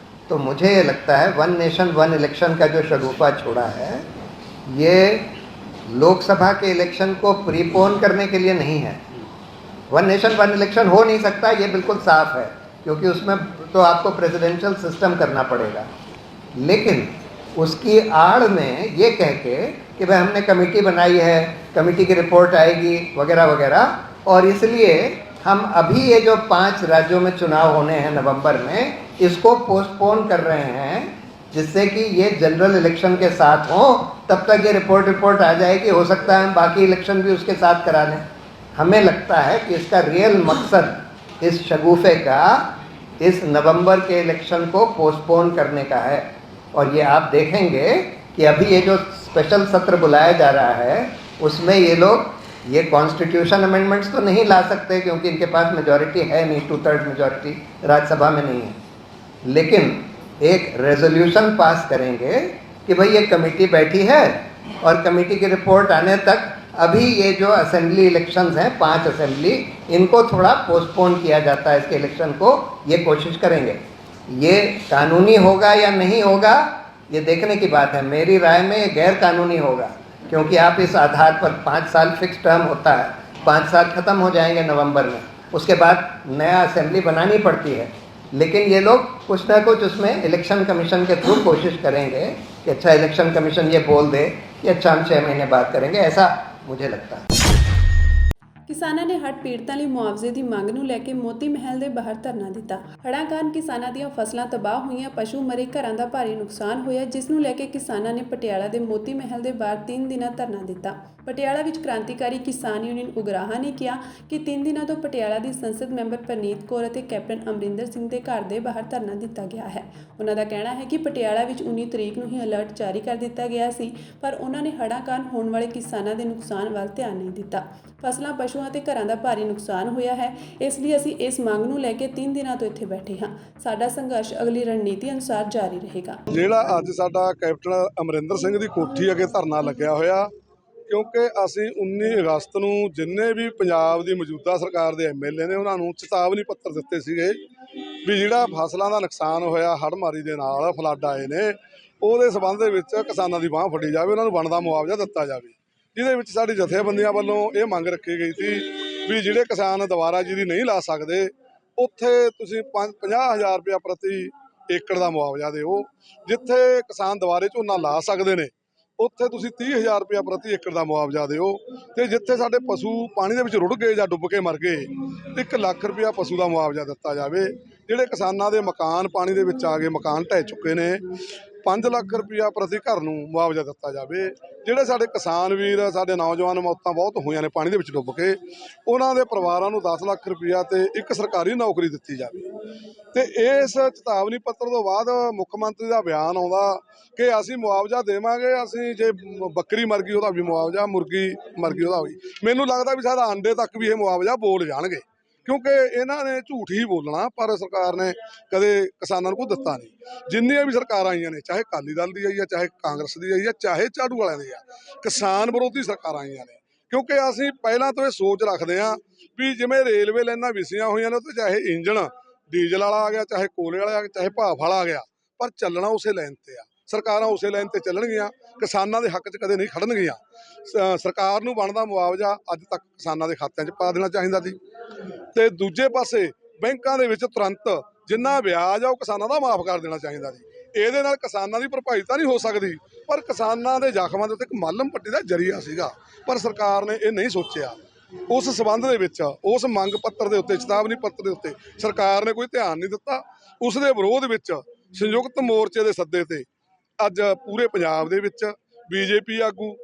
[SPEAKER 3] तो मुझे ये लगता है वन नेशन वन इलेक्शन का जो शगुफा छोड़ा है ये लोकसभा के इलेक्शन को प्रीपोन करने के लिए नहीं है। वन नेशन वन इलेक्शन हो नहीं सकता, ये बिल्कुल साफ है क्योंकि उसमें तो आपको प्रेसिडेंशियल सिस्टम करना पड़ेगा। लेकिन उसकी आड़ में ये कह के कि भाई हमने कमेटी बनाई है, कमेटी की रिपोर्ट आएगी वगैरह वगैरह, और इसलिए हम अभी ये जो 5 राज्यों में चुनाव होने हैं नवंबर में, इसको पोस्टपोन कर रहे हैं जिससे कि ये जनरल इलेक्शन के साथ हो, तब तक ये रिपोर्ट आ जाएगी। हो सकता है हम बाकी इलेक्शन भी उसके साथ करा लें। हमें लगता है कि इसका रियल मकसद इस शगुफे का इस नवंबर के इलेक्शन को पोस्टपोन करने का है। और ये आप देखेंगे कि अभी ये जो स्पेशल सत्र बुलाया जा रहा है उसमें ये लोग ये कॉन्स्टिट्यूशन अमेंडमेंट्स तो नहीं ला सकते क्योंकि इनके पास मेजॉरिटी है नहीं, 2/3 मेजॉरिटी राज्यसभा में नहीं है, लेकिन एक रेजोल्यूशन पास करेंगे कि भाई ये कमेटी बैठी है और कमेटी की रिपोर्ट आने तक अभी ये जो असेंबली इलेक्शंस हैं 5 असेंबली, इनको थोड़ा पोस्टपोन किया जाता है इसके इलेक्शन को, ये कोशिश करेंगे। ये कानूनी होगा या नहीं होगा ये देखने की बात है। मेरी राय में ये गैर कानूनी होगा क्योंकि आप इस आधार पर 5 साल फिक्स टर्म होता है, 5 साल ख़त्म हो जाएंगे नवंबर में, उसके बाद नया असेंबली बनानी पड़ती है। लेकिन ये लोग कुछ ना कुछ उसमें इलेक्शन कमीशन के थ्रू कोशिश करेंगे कि अच्छा इलेक्शन कमीशन ये बोल दे कि अच्छा हम 6 महीने बाद करेंगे, ऐसा मुझे लगता है।
[SPEAKER 1] ਕਿਸਾਨਾਂ ਨੇ ਹੜ੍ਹ ਪੀੜਤਾਂ ਲਈ ਮੁਆਵਜ਼ੇ ਦੀ ਮੰਗ ਨੂੰ ਲੈ ਕੇ ਮੋਤੀ ਮਹਿਲ ਦੇ ਬਾਹਰ ਧਰਨਾ ਦਿੱਤਾ। ਹੜ੍ਹਾਂ ਕਾਰਨ ਕਿਸਾਨਾਂ ਦੀਆਂ ਫਸਲਾਂ ਤਬਾਹ ਹੋਈਆਂ, ਪਸ਼ੂ ਮਰੇ, ਘਰਾਂ ਦਾ ਭਾਰੀ ਨੁਕਸਾਨ ਹੋਇਆ, ਜਿਸ ਨੂੰ ਲੈ ਕੇ ਕਿਸਾਨਾਂ ਨੇ ਪਟਿਆਲਾ ਦੇ ਮੋਤੀ ਮਹਿਲ ਦੇ ਬਾਹਰ 3 ਦਿਨਾਂ ਧਰਨਾ ਦਿੱਤਾ। ਪਟਿਆਲਾ ਵਿੱਚ ਕ੍ਰਾਂਤੀਕਾਰੀ ਕਿਸਾਨ ਯੂਨੀਅਨ ਉਗਰਾਹਾਂ ਨੇ ਕਿਹਾ ਕਿ 3 ਦਿਨਾਂ ਤੋਂ ਪਟਿਆਲਾ ਦੀ ਸੰਸਦ ਮੈਂਬਰ ਪਰਨੀਤ ਕੌਰ ਅਤੇ ਕੈਪਟਨ ਅਮਰਿੰਦਰ ਸਿੰਘ ਦੇ ਘਰ ਦੇ ਬਾਹਰ ਧਰਨਾ ਦਿੱਤਾ ਗਿਆ ਹੈ। ਉਹਨਾਂ ਦਾ ਕਹਿਣਾ ਹੈ ਕਿ ਪਟਿਆਲਾ ਵਿੱਚ 19 ਤਰੀਕ ਨੂੰ ਹੀ ਅਲਰਟ ਜਾਰੀ ਕਰ ਦਿੱਤਾ ਗਿਆ ਸੀ, ਪਰ ਉਹਨਾਂ ਨੇ ਹੜ੍ਹਾਂ ਕਾਰਨ ਹੋਣ ਵਾਲੇ ਕਿਸਾਨਾਂ ਦੇ ਨੁਕਸਾਨ ਵੱਲ ਧਿਆਨ ਨਹੀਂ ਦਿੱਤਾ। ਫਸਲਾਂ, ਪਸ਼ੂਆਂ ਤੇ ਘਰਾਂ ਦਾ ਭਾਰੀ ਨੁਕਸਾਨ ਹੋਇਆ ਹੈ, ਇਸ ਲਈ ਅਸੀਂ ਇਸ ਮੰਗ ਨੂੰ ਲੈ ਕੇ 3 ਦਿਨਾਂ ਤੋਂ ਇੱਥੇ ਬੈਠੇ ਹਾਂ। ਸਾਡਾ ਸੰਘਰਸ਼ ਅਗਲੀ ਰਣਨੀਤੀ ਅਨੁਸਾਰ ਜਾਰੀ ਰਹੇਗਾ।
[SPEAKER 4] ਜਿਹੜਾ ਅੱਜ ਸਾਡਾ ਕੈਪਟਨ ਅਮਰਿੰਦਰ ਸਿੰਘ ਦੀ ਕੋਠੀ ਅੱਗੇ ਧਰਨਾ ਲੱਗਿਆ ਹੋਇਆ, ਕਿਉਂਕਿ ਅਸੀਂ 19 ਅਗਸਤ ਨੂੰ ਜਿੰਨੇ ਵੀ ਪੰਜਾਬ ਦੀ ਮੌਜੂਦਾ ਸਰਕਾਰ ਦੇ ਐਮਐਲਏ ਨੇ ਉਹਨਾਂ ਨੂੰ ਚੇਤਾਵਨੀ ਪੱਤਰ ਦਿੱਤੇ ਸੀਗੇ ਵੀ ਜਿਹੜਾ ਫਸਲਾਂ ਦਾ ਨੁਕਸਾਨ ਹੋਇਆ ਹੜ੍ਹਮਾਰੀ ਦੇ ਨਾਲ, ਫਲੱਡ ਆਏ ਨੇ, ਉਹਦੇ ਸਬੰਧ ਦੇ ਵਿੱਚ ਕਿਸਾਨਾਂ ਦੀ ਬਾਂਹ ਫੜੀ ਜਾਵੇ, ਉਹਨਾਂ ਨੂੰ ਬਣਦਾ ਮੁਆਵਜ਼ਾ ਦਿੱਤਾ ਜਾਵੇ। ਜਿਹਦੇ ਵਿੱਚ ਸਾਡੀ ਜਥੇਬੰਦੀਆਂ ਵੱਲੋਂ ਇਹ ਮੰਗ ਰੱਖੀ ਗਈ ਸੀ ਵੀ ਜਿਹੜੇ ਕਿਸਾਨ ਦੁਬਾਰਾ ਜਿਹਦੀ ਨਹੀਂ ਲਾ ਸਕਦੇ ਉੱਥੇ ਤੁਸੀਂ 50,000 ਰੁਪਇਆ ਪ੍ਰਤੀ ਏਕੜ ਦਾ ਮੁਆਵਜ਼ਾ ਦਿਓ। ਜਿੱਥੇ ਕਿਸਾਨ ਦੁਬਾਰੇ ਝੋਨਾ ਲਾ ਸਕਦੇ ਨੇ ਉੱਥੇ ਤੁਸੀਂ 30,000 ਰੁਪਇਆ ਪ੍ਰਤੀ ਏਕੜ ਦਾ ਮੁਆਵਜ਼ਾ ਦਿਓ। ਤੇ ਜਿੱਥੇ ਸਾਡੇ ਪਸ਼ੂ ਪਾਣੀ ਦੇ ਵਿੱਚ ਰੁੜ ਗਏ ਜਾਂ ਡੁੱਬ ਕੇ ਮਰ ਗਏ 1 ਲੱਖ ਰੁਪਇਆ ਪਸ਼ੂ ਦਾ ਮੁਆਵਜ਼ਾ ਦਿੱਤਾ ਜਾਵੇ। ਜਿਹੜੇ ਕਿਸਾਨਾਂ ਦੇ ਮਕਾਨ ਪਾਣੀ ਦੇ ਵਿੱਚ ਆ ਗਏ, ਮਕਾਨ ਢਹਿ ਚੁੱਕੇ ਨੇ, 5 ਲੱਖ ਰੁਪਇਆ ਪ੍ਰਤੀ ਘਰ ਨੂੰ ਮੁਆਵਜ਼ਾ ਦਿੱਤਾ ਜਾਵੇ। ਜਿਹੜੇ ਸਾਡੇ ਕਿਸਾਨ ਵੀਰ, ਸਾਡੇ ਨੌਜਵਾਨ ਮੌਤਾਂ ਬਹੁਤ ਹੋਈਆਂ ਨੇ ਪਾਣੀ ਦੇ ਵਿੱਚ ਡੁੱਬ ਕੇ, ਉਹਨਾਂ ਦੇ ਪਰਿਵਾਰਾਂ ਨੂੰ 10 ਲੱਖ ਰੁਪਇਆ ਤੇ ਇੱਕ ਸਰਕਾਰੀ ਨੌਕਰੀ ਦਿੱਤੀ ਜਾਵੇ। ਤੇ ਇਸ ਚੇਤਾਵਨੀ ਪੱਤਰ ਤੋਂ ਬਾਅਦ ਮੁੱਖ ਮੰਤਰੀ ਦਾ ਬਿਆਨ ਆਉਂਦਾ ਕਿ ਅਸੀਂ ਮੁਆਵਜ਼ਾ ਦੇਵਾਂਗੇ, ਅਸੀਂ ਜੇ ਬੱਕਰੀ ਮਰ ਗਈ ਉਹਦਾ ਵੀ ਮੁਆਵਜ਼ਾ, ਮੁਰਗੀ ਮਰ ਗਈ ਉਹਦਾ ਵੀ। ਮੈਨੂੰ ਲੱਗਦਾ ਵੀ ਸਾਡਾ ਅੰਡੇ ਤੱਕ ਵੀ ਇਹ ਮੁਆਵਜ਼ਾ ਬੋਲ ਜਾਣਗੇ, ਕਿਉਂਕਿ ਇਹਨਾਂ ਨੇ ਝੂਠ ਹੀ ਬੋਲਣਾ, ਪਰ ਸਰਕਾਰ ਨੇ ਕਦੇ ਕਿਸਾਨਾਂ ਨੂੰ ਕੋਈ ਦਿੱਤਾ ਨਹੀਂ। ਜਿੰਨੀਆਂ ਵੀ ਸਰਕਾਰਾਂ ਆਈਆਂ ਨੇ, ਚਾਹੇ ਅਕਾਲੀ ਦਲ ਦੀ ਆਈ ਆ, ਚਾਹੇ ਕਾਂਗਰਸ ਦੀ ਆਈ ਆ, ਚਾਹੇ ਝਾੜੂ ਵਾਲਿਆਂ ਦੀ ਆ, ਕਿਸਾਨ ਵਿਰੋਧੀ ਸਰਕਾਰਾਂ ਆਈਆਂ ਨੇ। ਕਿਉਂਕਿ ਅਸੀਂ ਪਹਿਲਾਂ ਤੋਂ ਇਹ ਸੋਚ ਰੱਖਦੇ ਹਾਂ ਵੀ ਜਿਵੇਂ ਰੇਲਵੇ ਲਾਈਨਾਂ ਵਿਸੀਆਂ ਹੋਈਆਂ ਨੇ, ਉੱਥੇ ਚਾਹੇ ਇੰਜਣ ਡੀਜ਼ਲ ਵਾਲਾ ਆ ਗਿਆ, ਚਾਹੇ ਕੋਲੇ ਵਾਲਾ ਆ ਗਿਆ, ਚਾਹੇ ਭਾਫ ਵਾਲਾ ਆ ਗਿਆ, ਪਰ ਚੱਲਣਾ ਉਸੇ ਲਾਈਨ ਤੇ ਆ। ਸਰਕਾਰਾਂ ਉਸੇ ਲਾਈਨ ਤੇ ਚੱਲਣਗੀਆਂ, ਕਿਸਾਨਾਂ ਦੇ ਹੱਕ 'ਚ ਕਦੇ ਨਹੀਂ ਖੜਨਗੀਆਂ। ਸਰਕਾਰ ਨੂੰ ਬਣਦਾ ਮੁਆਵਜ਼ਾ ਅੱਜ ਤੱਕ ਕਿਸਾਨਾਂ ਦੇ ਖਾਤਿਆਂ 'ਚ ਪਾ ਦੇਣਾ ਚਾਹੀਦਾ ਸੀ। ਤੇ ਦੂਜੇ ਪਾਸੇ ਬੈਂਕਾਂ ਦੇ ਵਿੱਚ ਤੁਰੰਤ ਜਿੰਨਾ ਵਿਆਜ ਆ ਉਹ ਕਿਸਾਨਾਂ ਦਾ ਮਾਫ ਕਰ ਦੇਣਾ ਚਾਹੀਦਾ ਸੀ। ਇਹਦੇ ਨਾਲ ਕਿਸਾਨਾਂ ਦੀ ਭਰਪਾਈ ਤਾਂ ਨਹੀਂ ਹੋ ਸਕਦੀ, ਪਰ ਕਿਸਾਨਾਂ ਦੇ ਜ਼ਖਮਾਂ ਦੇ ਉੱਤੇ ਇੱਕ ਮੱਲਮ ਪੱਟੀ ਦਾ ਜ਼ਰੀਆ ਸੀਗਾ, ਪਰ ਸਰਕਾਰ ਨੇ ਇਹ ਨਹੀਂ ਸੋਚਿਆ। ਉਸ ਸਬੰਧ ਦੇ ਵਿੱਚ ਉਸ ਮੰਗ ਪੱਤਰ ਦੇ ਉੱਤੇ, ਚੇਤਾਵਨੀ ਪੱਤਰ ਦੇ ਉੱਤੇ ਸਰਕਾਰ ਨੇ ਕੋਈ ਧਿਆਨ ਨਹੀਂ ਦਿੱਤਾ। ਉਸ ਦੇ ਵਿਰੋਧ ਵਿੱਚ ਸੰਯੁਕਤ ਮੋਰਚੇ ਦੇ ਸੱਦੇ ਤੇ ਅੱਜ ਪੂਰੇ ਪੰਜਾਬ ਦੇ ਵਿੱਚ ਬੀਜੇਪੀ ਆਗੂ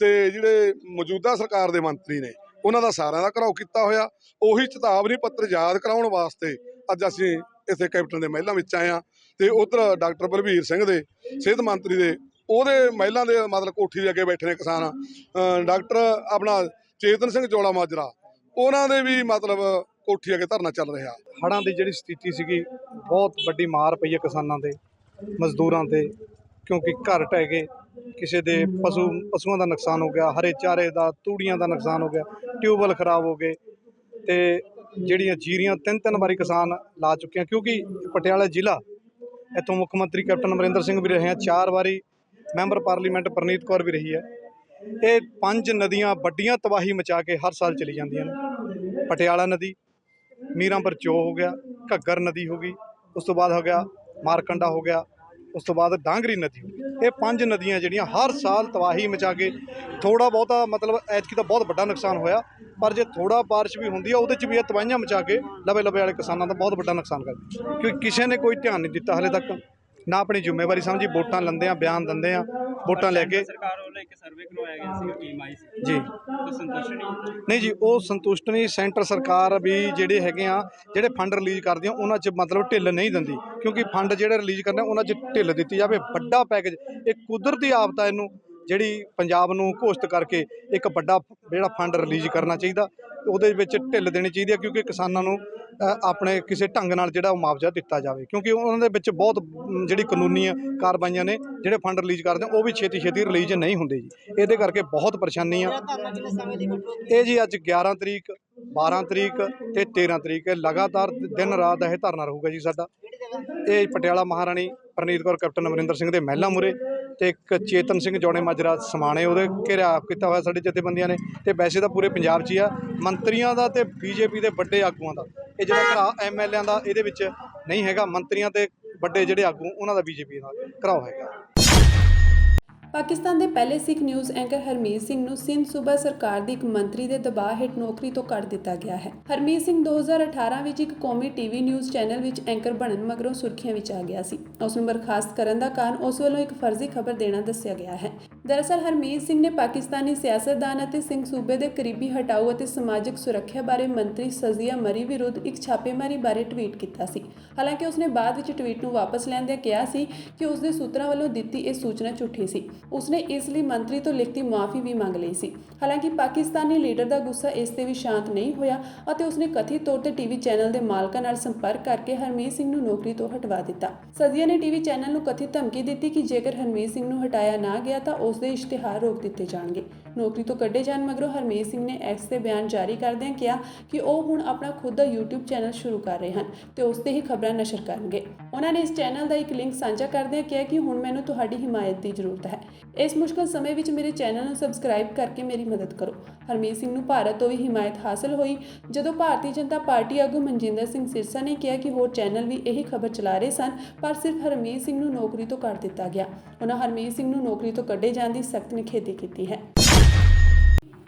[SPEAKER 4] ਤੇ ਜਿਹੜੇ ਮੌਜੂਦਾ ਸਰਕਾਰ ਦੇ ਮੰਤਰੀ ਨੇ ਉਹਨਾਂ ਦਾ ਸਾਰਿਆਂ ਦਾ ਘਿਰਾਓ ਕੀਤਾ ਹੋਇਆ। ਉਹੀ ਚੇਤਾਵਨੀ ਪੱਤਰ ਯਾਦ ਕਰਾਉਣ ਵਾਸਤੇ ਅੱਜ ਅਸੀਂ ਇੱਥੇ ਕੈਪਟਨ ਦੇ ਮਹਿਲਾਂ ਵਿੱਚ ਆਏ ਹਾਂ। ਤੇ ਉੱਧਰ ਡਾਕਟਰ ਬਲਬੀਰ ਸਿੰਘ ਦੇ, ਸਿਹਤ ਮੰਤਰੀ ਦੇ, ਉਹਦੇ ਮਹਿਲਾਂ ਦੇ ਮਤਲਬ ਕੋਠੀ ਦੇ ਅੱਗੇ ਬੈਠੇ ਨੇ ਕਿਸਾਨ। ਡਾਕਟਰ ਆਪਣਾ ਚੇਤਨ ਸਿੰਘ ਚੌੜਾ ਮਾਜਰਾ, ਉਹਨਾਂ ਦੇ ਵੀ ਮਤਲਬ ਕੋਠੀ ਅੱਗੇ ਧਰਨਾ ਚੱਲ ਰਿਹਾ।
[SPEAKER 5] ਹੜ੍ਹਾਂ ਦੀ ਜਿਹੜੀ ਸਥਿਤੀ ਸੀਗੀ, ਬਹੁਤ ਵੱਡੀ ਮਾਰ ਪਈ ਹੈ ਕਿਸਾਨਾਂ ਦੇ, ਮਜ਼ਦੂਰਾਂ ਤੇ, ਕਿਉਂਕਿ ਘਰ ਢਹਿ ਗਏ, ਕਿਸੇ ਦੇ ਪਸ਼ੂਆਂ ਦਾ ਨੁਕਸਾਨ ਹੋ ਗਿਆ, ਹਰੇ ਚਾਰੇ ਦਾ, ਤੂੜੀਆਂ ਦਾ ਨੁਕਸਾਨ ਹੋ ਗਿਆ, ਟਿਊਬਵੈੱਲ ਖਰਾਬ ਹੋ ਗਏ, ਤੇ ਜਿਹੜੀਆਂ ਜੀਰੀਆਂ 3 ਵਾਰੀ ਕਿਸਾਨ ਲਾ ਚੁੱਕੇ ਆ। ਕਿਉਂਕਿ ਪਟਿਆਲਾ ਜ਼ਿਲ੍ਹਾ, ਇੱਥੋਂ ਮੁੱਖ ਮੰਤਰੀ ਕੈਪਟਨ ਅਮਰਿੰਦਰ ਸਿੰਘ ਵੀ ਰਹੇ ਆ, 4 ਵਾਰੀ ਮੈਂਬਰ ਪਾਰਲੀਮੈਂਟ ਪਰਨੀਤ ਕੌਰ ਵੀ ਰਹੀ ਹੈ। ਇਹ 5 ਨਦੀਆਂ ਵੱਡੀਆਂ ਤਬਾਹੀ ਮਚਾ ਕੇ ਹਰ ਸਾਲ ਚਲੀ ਜਾਂਦੀਆਂ ਨੇ। ਪਟਿਆਲਾ ਨਦੀ, ਮੀਰਾਂਪੁਰ ਚੋ ਹੋ ਗਿਆ, ਘੱਗਰ ਨਦੀ ਹੋ ਗਈ, ਉਸ ਤੋਂ ਬਾਅਦ ਹੋ ਗਿਆ ਮਾਰਕੰਡਾ ਹੋ ਗਿਆ, ਉਸ ਤੋਂ ਬਾਅਦ ਡਾਂਗਰੀ ਨਦੀ ਹੋ ਗਈ। ਇਹ 5 ਨਦੀਆਂ ਜਿਹੜੀਆਂ ਹਰ ਸਾਲ ਤਬਾਹੀ ਮਚਾ ਕੇ, ਥੋੜ੍ਹਾ ਬਹੁਤਾ ਮਤਲਬ ਐਤਕੀ ਤਾਂ ਬਹੁਤ ਵੱਡਾ ਨੁਕਸਾਨ ਹੋਇਆ, ਪਰ ਜੇ ਥੋੜ੍ਹਾ ਬਾਰਿਸ਼ ਵੀ ਹੁੰਦੀ ਆ ਉਹਦੇ 'ਚ ਵੀ ਇਹ ਤਬਾਹੀਆਂ ਮਚਾ ਕੇ ਲਵੇ ਵਾਲੇ ਕਿਸਾਨਾਂ ਦਾ ਬਹੁਤ ਵੱਡਾ ਨੁਕਸਾਨ ਕਰਦੀ। ਕਿਉਂਕਿ ਕਿਸੇ ਨੇ ਕੋਈ ਧਿਆਨ ਨਹੀਂ ਦਿੱਤਾ ਹਾਲੇ ਤੱਕ, ਨਾ ਆਪਣੀ ਜ਼ਿੰਮੇਵਾਰੀ ਸਮਝੀ। ਵੋਟਾਂ ਲੈਂਦੇ ਆ, ਬਿਆਨ ਦਿੰਦੇ ਆ, ਵੋਟਾਂ ਲੈ ਕੇ।
[SPEAKER 6] ਸਰਕਾਰ ਵੱਲੋਂ ਇੱਕ ਸਰਵੇ ਕਰਵਾਇਆ ਗਿਆ ਸੀ, ਟੀਮ ਆਈ ਸੀ
[SPEAKER 5] ਜੀ,
[SPEAKER 6] ਤਾਂ ਸੰਤੁਸ਼ਟ
[SPEAKER 5] ਨਹੀਂ ਜੀ, ਉਹ ਸੰਤੁਸ਼ਟ ਨਹੀਂ। ਸੈਂਟਰ ਸਰਕਾਰ ਵੀ ਜਿਹੜੇ ਹੈਗੇ ਆ, ਜਿਹੜੇ ਫੰਡ ਰਿਲੀਜ਼ ਕਰਦੀ ਆ ਉਹਨਾਂ 'ਚ ਮਤਲਬ ਢਿੱਲ ਨਹੀਂ ਦਿੰਦੀ, ਕਿਉਂਕਿ ਫੰਡ ਜਿਹੜੇ ਰਿਲੀਜ਼ ਕਰਨੇ ਉਹਨਾਂ 'ਚ ਢਿੱਲ ਦਿੱਤੀ ਜਾਵੇ। ਵੱਡਾ ਪੈਕੇਜ, ਇੱਕ ਕੁਦਰਤੀ ਆਫਤ ਹੈ, ਇਹਨੂੰ ਜਿਹੜੀ ਪੰਜਾਬ ਨੂੰ ਘੋਸ਼ਿਤ ਕਰਕੇ ਇੱਕ ਵੱਡਾ ਜਿਹੜਾ ਫੰਡ ਰਿਲੀਜ਼ ਕਰਨਾ ਚਾਹੀਦਾ, ਉਹਦੇ ਵਿੱਚ ਢਿੱਲ ਦੇਣੀ ਚਾਹੀਦੀ ਹੈ। ਕਿਉਂਕਿ ਕਿਸਾਨਾਂ ਨੂੰ ਆਪਣੇ ਕਿਸੇ ਢੰਗ ਨਾਲ ਜਿਹੜਾ ਮੁਆਵਜ਼ਾ ਦਿੱਤਾ ਜਾਵੇ, ਕਿਉਂਕਿ ਉਹਨਾਂ ਦੇ ਵਿੱਚ ਬਹੁਤ ਜਿਹੜੀ ਕਾਨੂੰਨੀ ਕਾਰਵਾਈਆਂ ਨੇ। ਜਿਹੜੇ ਫੰਡ ਰਿਲੀਜ਼ ਕਰਦੇ ਉਹ ਵੀ ਛੇਤੀ ਰਿਲੀਜ਼ ਨਹੀਂ ਹੁੰਦੇ ਜੀ, ਇਹਦੇ ਕਰਕੇ ਬਹੁਤ ਪਰੇਸ਼ਾਨੀ ਆ। ਇਹ ਜੀ ਅੱਜ 11 ਤਰੀਕ, 12 ਤਰੀਕ ਤੇ 13 ਤਰੀਕ ਲਗਾਤਾਰ ਦਿਨ ਰਾਤ ਦਾ ਇਹ ਧਰਨਾ ਰਹੂਗਾ ਜੀ ਸਾਡਾ। ਇਹ ਪਟਿਆਲਾ ਮਹਾਰਾਣੀ ਪਰਨੀਤ ਕੌਰ ਕੈਪਟਨ ਅਮਰਿੰਦਰ ਸਿੰਘ ਦੇ ਮਹਿਲਾਂ ਮੂਹਰੇ, ਤੇ ਇੱਕ ਚੇਤਨ ਸਿੰਘ ਚੌੜੇ ਮਾਜਰਾ ਸਮਾਣੇ, ਉਹਦੇ ਘਿਰਾਵ ਕੀਤਾ ਹੋਇਆ ਸਾਡੇ ਜਥੇਬੰਦੀਆਂ ਨੇ। ਤੇ ਵੈਸੇ ਤਾਂ ਪੂਰੇ ਪੰਜਾਬ 'ਚ ਹੀ ਆ, ਮੰਤਰੀਆਂ ਦਾ ਤੇ ਬੀਜੇਪੀ ਦੇ ਵੱਡੇ ਆਗੂਆਂ ਦਾ, ਇਹ ਜਿਹੜਾ ਘਰਾ ਐਮਐਲਏਆਂ ਦਾ ਇਹਦੇ ਵਿੱਚ ਨਹੀਂ ਹੈਗਾ। ਮੰਤਰੀਆਂ ਤੇ ਵੱਡੇ ਜਿਹੜੇ ਆਗੂ ਉਹਨਾਂ ਦਾ ਬੀਜੇਪੀ ਨਾਲ ਘਰਾਓ ਹੈਗਾ।
[SPEAKER 1] ਪਾਕਿਸਤਾਨ ਦੇ ਪਹਿਲੇ ਸਿੱਖ ਨਿਊਜ਼ ਐਂਕਰ ਹਰਮੀਤ ਸਿੰਘ ਨੂੰ ਸਿੰਧ ਸੂਬਾ ਸਰਕਾਰ ਦੀ ਇੱਕ ਮੰਤਰੀ ਦੇ ਦਬਾਅ ਹੇਠ ਨੌਕਰੀ ਤੋਂ ਕੱਢ ਦਿੱਤਾ ਗਿਆ ਹੈ। ਹਰਮੀਤ ਸਿੰਘ 2018 ਵਿੱਚ ਇੱਕ ਕੌਮੀ ਟੀਵੀ ਨਿਊਜ਼ ਚੈਨਲ ਵਿੱਚ ਐਂਕਰ ਬਣਨ ਮਗਰੋਂ ਸੁਰਖੀਆਂ ਵਿੱਚ ਆ ਗਿਆ ਸੀ। ਉਸ ਨੂੰ ਬਰਖਾਸਤ ਕਰਨ ਦਾ ਕਾਰਨ ਉਸ ਵੱਲੋਂ ਇੱਕ ਫਰਜ਼ੀ ਖਬਰ ਦੇਣਾ ਦੱਸਿਆ ਗਿਆ ਹੈ। ਦਰਅਸਲ ਹਰਮੀਤ ਸਿੰਘ ਨੇ ਪਾਕਿਸਤਾਨੀ ਸਿਆਸਤਦਾਨ ਅਤੇ ਸਿੰਘ ਸੂਬੇ ਦੇ ਕਰੀਬੀ ਹਟਾਓ ਅਤੇ ਸਮਾਜਿਕ ਸੁਰੱਖਿਆ ਬਾਰੇ ਮੰਤਰੀ ਸਜ਼ੀਆ ਮਰੀ ਵਿਰੁੱਧ ਇੱਕ ਛਾਪੇਮਾਰੀ ਬਾਰੇ ਟਵੀਟ ਕੀਤਾ ਸੀ। ਹਾਲਾਂਕਿ ਉਸਨੇ ਬਾਅਦ ਵਿੱਚ ਟਵੀਟ ਨੂੰ ਵਾਪਸ ਲੈਂਦਿਆਂ ਕਿਹਾ ਸੀ ਕਿ ਉਸਦੇ ਸੂਤਰਾਂ ਵੱਲੋਂ ਦਿੱਤੀ ਇਹ ਸੂਚਨਾ ਝੂਠੀ ਸੀ। ਉਸਨੇ ਇਸ ਲਈ ਮੰਤਰੀ ਤੋਂ ਲਿਖਤੀ ਮੁਆਫੀ ਵੀ ਮੰਗ ਲਈ ਸੀ। ਹਾਲਾਂਕਿ ਪਾਕਿਸਤਾਨੀ ਲੀਡਰ ਦਾ ਗੁੱਸਾ ਇਸ ਤੇ ਵੀ ਸ਼ਾਂਤ ਨਹੀਂ ਹੋਇਆ ਅਤੇ ਉਸਨੇ ਕਥਿਤ ਤੌਰ ਤੇ ਟੀਵੀ ਚੈਨਲ ਦੇ ਮਾਲਕਾਂ ਨਾਲ ਸੰਪਰਕ ਕਰਕੇ ਹਰਮੀਤ ਸਿੰਘ ਨੂੰ ਨੌਕਰੀ ਤੋਂ ਹਟਵਾ ਦਿੱਤਾ। ਸਜ਼ੀਆ ਨੇ ਟੀਵੀ ਚੈਨਲ ਨੂੰ ਕਥਿਤ ਧਮਕੀ ਦਿੱਤੀ ਕਿ ਜੇਕਰ ਹਰਮੀਤ ਸਿੰਘ ਨੂੰ ਹਟਾਇਆ ਨਾ ਗਿਆ ਤਾਂ ਉਸ ਦੇ ਇਸ਼ਤਿਹਾਰ ਰੋਕ ਦਿੱਤੇ ਜਾਣਗੇ। ਨੌਕਰੀ ਤੋਂ ਕੱਢੇ ਜਾਣ ਮਗਰੋਂ ਹਰਮੀਤ ਸਿੰਘ ਨੇ ਐਕਸ ਤੇ ਬਿਆਨ ਜਾਰੀ ਕਰਦਿਆਂ ਕਿਹਾ ਕਿ ਉਹ ਹੁਣ ਆਪਣਾ ਖੁਦ ਦਾ YouTube ਚੈਨਲ ਸ਼ੁਰੂ ਕਰ ਰਹੇ ਹਨ ਤੇ ਉਸ ਤੇ ਹੀ ਖਬਰਾਂ ਨਸ਼ਰ ਕਰਨਗੇ। ਉਹਨਾਂ ਨੇ ਇਸ ਚੈਨਲ ਦਾ ਇੱਕ ਲਿੰਕ ਸਾਂਝਾ ਕਰਦਿਆਂ ਕਿਹਾ ਕਿ ਹੁਣ ਮੈਨੂੰ ਤੁਹਾਡੀ ਹਿਮਾਇਤ ਦੀ ਜ਼ਰੂਰਤ ਹੈ। ਇਸ ਮੁਸ਼ਕਲ ਸਮੇਂ ਵਿੱਚ ਮੇਰੇ ਚੈਨਲ ਨੂੰ ਸਬਸਕ੍ਰਾਈਬ ਕਰਕੇ ਮੇਰੀ ਮਦਦ ਕਰੋ। ਹਰਮੀਤ ਸਿੰਘ ਨੂੰ ਭਾਰਤ ਤੋਂ ਵੀ ਹਿਮਾਇਤ ਹਾਸਲ ਹੋਈ ਜਦੋਂ ਭਾਰਤੀ ਜਨਤਾ ਪਾਰਟੀ ਆਗੂ ਮਨਜਿੰਦਰ ਸਿੰਘ ਸਿਰਸਾ ਨੇ ਕਿਹਾ ਕਿ ਹੋਰ ਚੈਨਲ ਵੀ ਇਹੀ ਖਬਰ ਚਲਾ ਰਹੇ ਸਨ, ਪਰ ਸਿਰਫ ਹਰਮੀਤ ਸਿੰਘ ਨੂੰ ਨੌਕਰੀ ਤੋਂ ਕੱਢ ਦਿੱਤਾ ਗਿਆ। ਉਹਨਾਂ ਹਰਮੀਤ ਸਿੰਘ ਨੂੰ ਨੌਕਰੀ ਤੋਂ ਕੱਢੇ ਜਾਣ ਦੀ ਸਖਤ ਨਿਖੇਧੀ ਕੀਤੀ ਹੈ।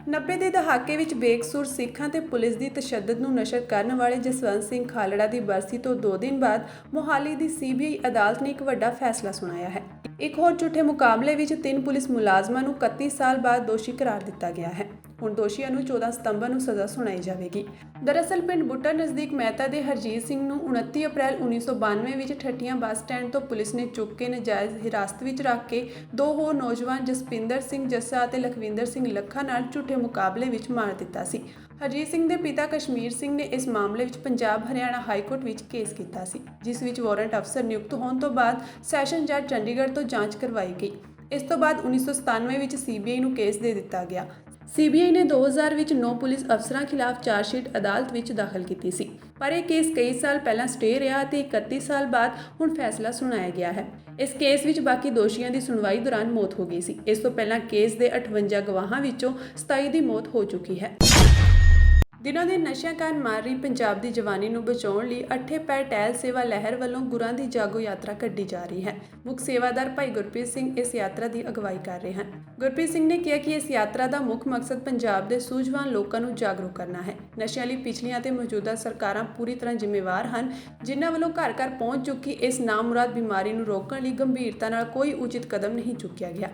[SPEAKER 1] 90 ਦੇ ਦਹਾਕੇ ਵਿੱਚ ਬੇਕਸੂਰ ਸਿੱਖਾਂ ਤੇ ਪੁਲਿਸ ਦੀ ਤਸ਼ੱਦਦ ਨੂੰ ਨਸ਼ਰ ਕਰਨ ਵਾਲੇ ਜਸਵੰਤ ਸਿੰਘ ਖਾਲੜਾ ਦੀ ਬਰਸੀ ਤੋਂ 2 ਦਿਨ ਬਾਅਦ ਮੋਹਾਲੀ ਦੀ CBI ਅਦਾਲਤ ਨੇ ਇੱਕ ਵੱਡਾ ਫੈਸਲਾ ਸੁਣਾਇਆ ਹੈ। ਇੱਕ ਹੋਰ ਝੂਠੇ ਮੁਕਾਬਲੇ ਵਿੱਚ 3 ਪੁਲਿਸ ਮੁਲਾਜ਼ਮਾਂ ਨੂੰ 31 ਸਾਲ ਬਾਅਦ ਦੋਸ਼ੀ ਕਰਾਰ ਦਿੱਤਾ ਗਿਆ ਹੈ। ਹੁਣ ਦੋਸ਼ੀਆਂ ਨੂੰ 14 ਸਤੰਬਰ ਨੂੰ ਸਜ਼ਾ ਸੁਣਾਈ ਜਾਵੇਗੀ। ਦਰਅਸਲ ਪਿੰਡ ਬੁੱਟਰ ਨਜ਼ਦੀਕ ਮਹਿਤਾ ਦੇ ਹਰਜੀਤ ਸਿੰਘ ਨੂੰ 29 ਅਪ੍ਰੈਲ 1992 ਵਿੱਚ ਠੱਠੀਆਂ ਬੱਸ ਸਟੈਂਡ ਤੋਂ ਪੁਲਿਸ ਨੇ ਚੁੱਕ ਕੇ ਨਜਾਇਜ਼ ਹਿਰਾਸਤ ਵਿੱਚ ਰੱਖ ਕੇ 2 ਹੋਰ ਨੌਜਵਾਨ ਜਸਪਿੰਦਰ ਸਿੰਘ ਜੱਸਾ ਅਤੇ ਲਖਵਿੰਦਰ ਸਿੰਘ ਲੱਖਾ ਨਾਲ ਝੂਠੇ ਮੁਕਾਬਲੇ ਵਿੱਚ ਮਾਰ ਦਿੱਤਾ ਸੀ। ਹਰਜੀਤ ਸਿੰਘ ਦੇ ਪਿਤਾ ਕਸ਼ਮੀਰ ਸਿੰਘ ਨੇ ਇਸ ਮਾਮਲੇ ਵਿੱਚ ਪੰਜਾਬ ਹਰਿਆਣਾ ਹਾਈ ਕੋਰਟ ਵਿੱਚ ਕੇਸ ਕੀਤਾ ਸੀ, ਜਿਸ ਵਿੱਚ ਵਾਰੰਟ ਅਫਸਰ ਨਿਯੁਕਤ ਹੋਣ ਤੋਂ ਬਾਅਦ ਸੈਸ਼ਨ ਜੱਜ ਚੰਡੀਗੜ੍ਹ ਤੋਂ ਜਾਂਚ ਕਰਵਾਈ ਗਈ। ਇਸ ਤੋਂ ਬਾਅਦ 1997 ਵਿੱਚ CBI ਨੂੰ ਕੇਸ ਦੇ ਦਿੱਤਾ ਗਿਆ। CBI ਨੇ 2000 ਵਿੱਚ 9 ਪੁਲਿਸ ਅਫਸਰਾਂ ਖਿਲਾਫ ਚਾਰਜਸ਼ੀਟ ਅਦਾਲਤ ਵਿੱਚ ਦਾਖਲ ਕੀਤੀ ਸੀ, ਪਰ ਇਹ ਕੇਸ ਕਈ ਸਾਲ ਪਹਿਲਾਂ ਸਟੇ ਰਿਹਾ ਅਤੇ 31 ਸਾਲ ਬਾਅਦ ਹੁਣ ਫੈਸਲਾ ਸੁਣਾਇਆ ਗਿਆ ਹੈ। ਇਸ ਕੇਸ ਵਿੱਚ ਬਾਕੀ ਦੋਸ਼ੀਆਂ ਦੀ ਸੁਣਵਾਈ ਦੌਰਾਨ ਮੌਤ ਹੋ ਗਈ ਸੀ। ਇਸ ਤੋਂ ਪਹਿਲਾਂ ਕੇਸ ਦੇ 58 ਗਵਾਹਾਂ ਵਿੱਚੋਂ 27 ਦੀ ਮੌਤ ਹੋ ਚੁੱਕੀ ਹੈ। ਦਿਨੋਂ ਦਿਨ ਨਸ਼ਿਆਂ ਕਾਰਨ ਮਾਰ ਰਹੀ ਪੰਜਾਬ ਦੀ ਜਵਾਨੀ ਨੂੰ ਬਚਾਉਣ ਲਈ ਅੱਠੇ ਪੈਰ ਟਹਿਲ ਸੇਵਾ ਲਹਿਰ ਵੱਲੋਂ ਗੁਰਾਂ ਦੀ ਜਾਗੋ ਯਾਤਰਾ ਕੱਢੀ ਜਾ ਰਹੀ ਹੈ। ਮੁੱਖ ਸੇਵਾਦਾਰ ਭਾਈ ਗੁਰਪ੍ਰੀਤ ਸਿੰਘ ਇਸ ਯਾਤਰਾ ਦੀ ਅਗਵਾਈ ਕਰ ਰਹੇ ਹਨ। ਗੁਰਪ੍ਰੀਤ ਸਿੰਘ ਨੇ ਕਿਹਾ ਕਿ ਇਸ ਯਾਤਰਾ ਦਾ ਮੁੱਖ ਮਕਸਦ ਪੰਜਾਬ ਦੇ ਸੂਝਵਾਨ ਲੋਕਾਂ ਨੂੰ ਜਾਗਰੂਕ ਕਰਨਾ ਹੈ। ਨਸ਼ਿਆਂ ਲਈ ਪਿਛਲੀਆਂ ਤੇ ਮੌਜੂਦਾ ਸਰਕਾਰਾਂ ਪੂਰੀ ਤਰ੍ਹਾਂ ਜ਼ਿੰਮੇਵਾਰ ਹਨ, ਜਿਨ੍ਹਾਂ ਵੱਲੋਂ ਘਰ ਘਰ ਪਹੁੰਚ ਚੁੱਕੀ ਇਸ ਨਾਮੁਰਾਦ ਬਿਮਾਰੀ ਨੂੰ ਰੋਕਣ ਲਈ ਗੰਭੀਰਤਾ ਨਾਲ ਕੋਈ ਉਚਿਤ ਕਦਮ ਨਹੀਂ ਚੁੱਕਿਆ ਗਿਆ।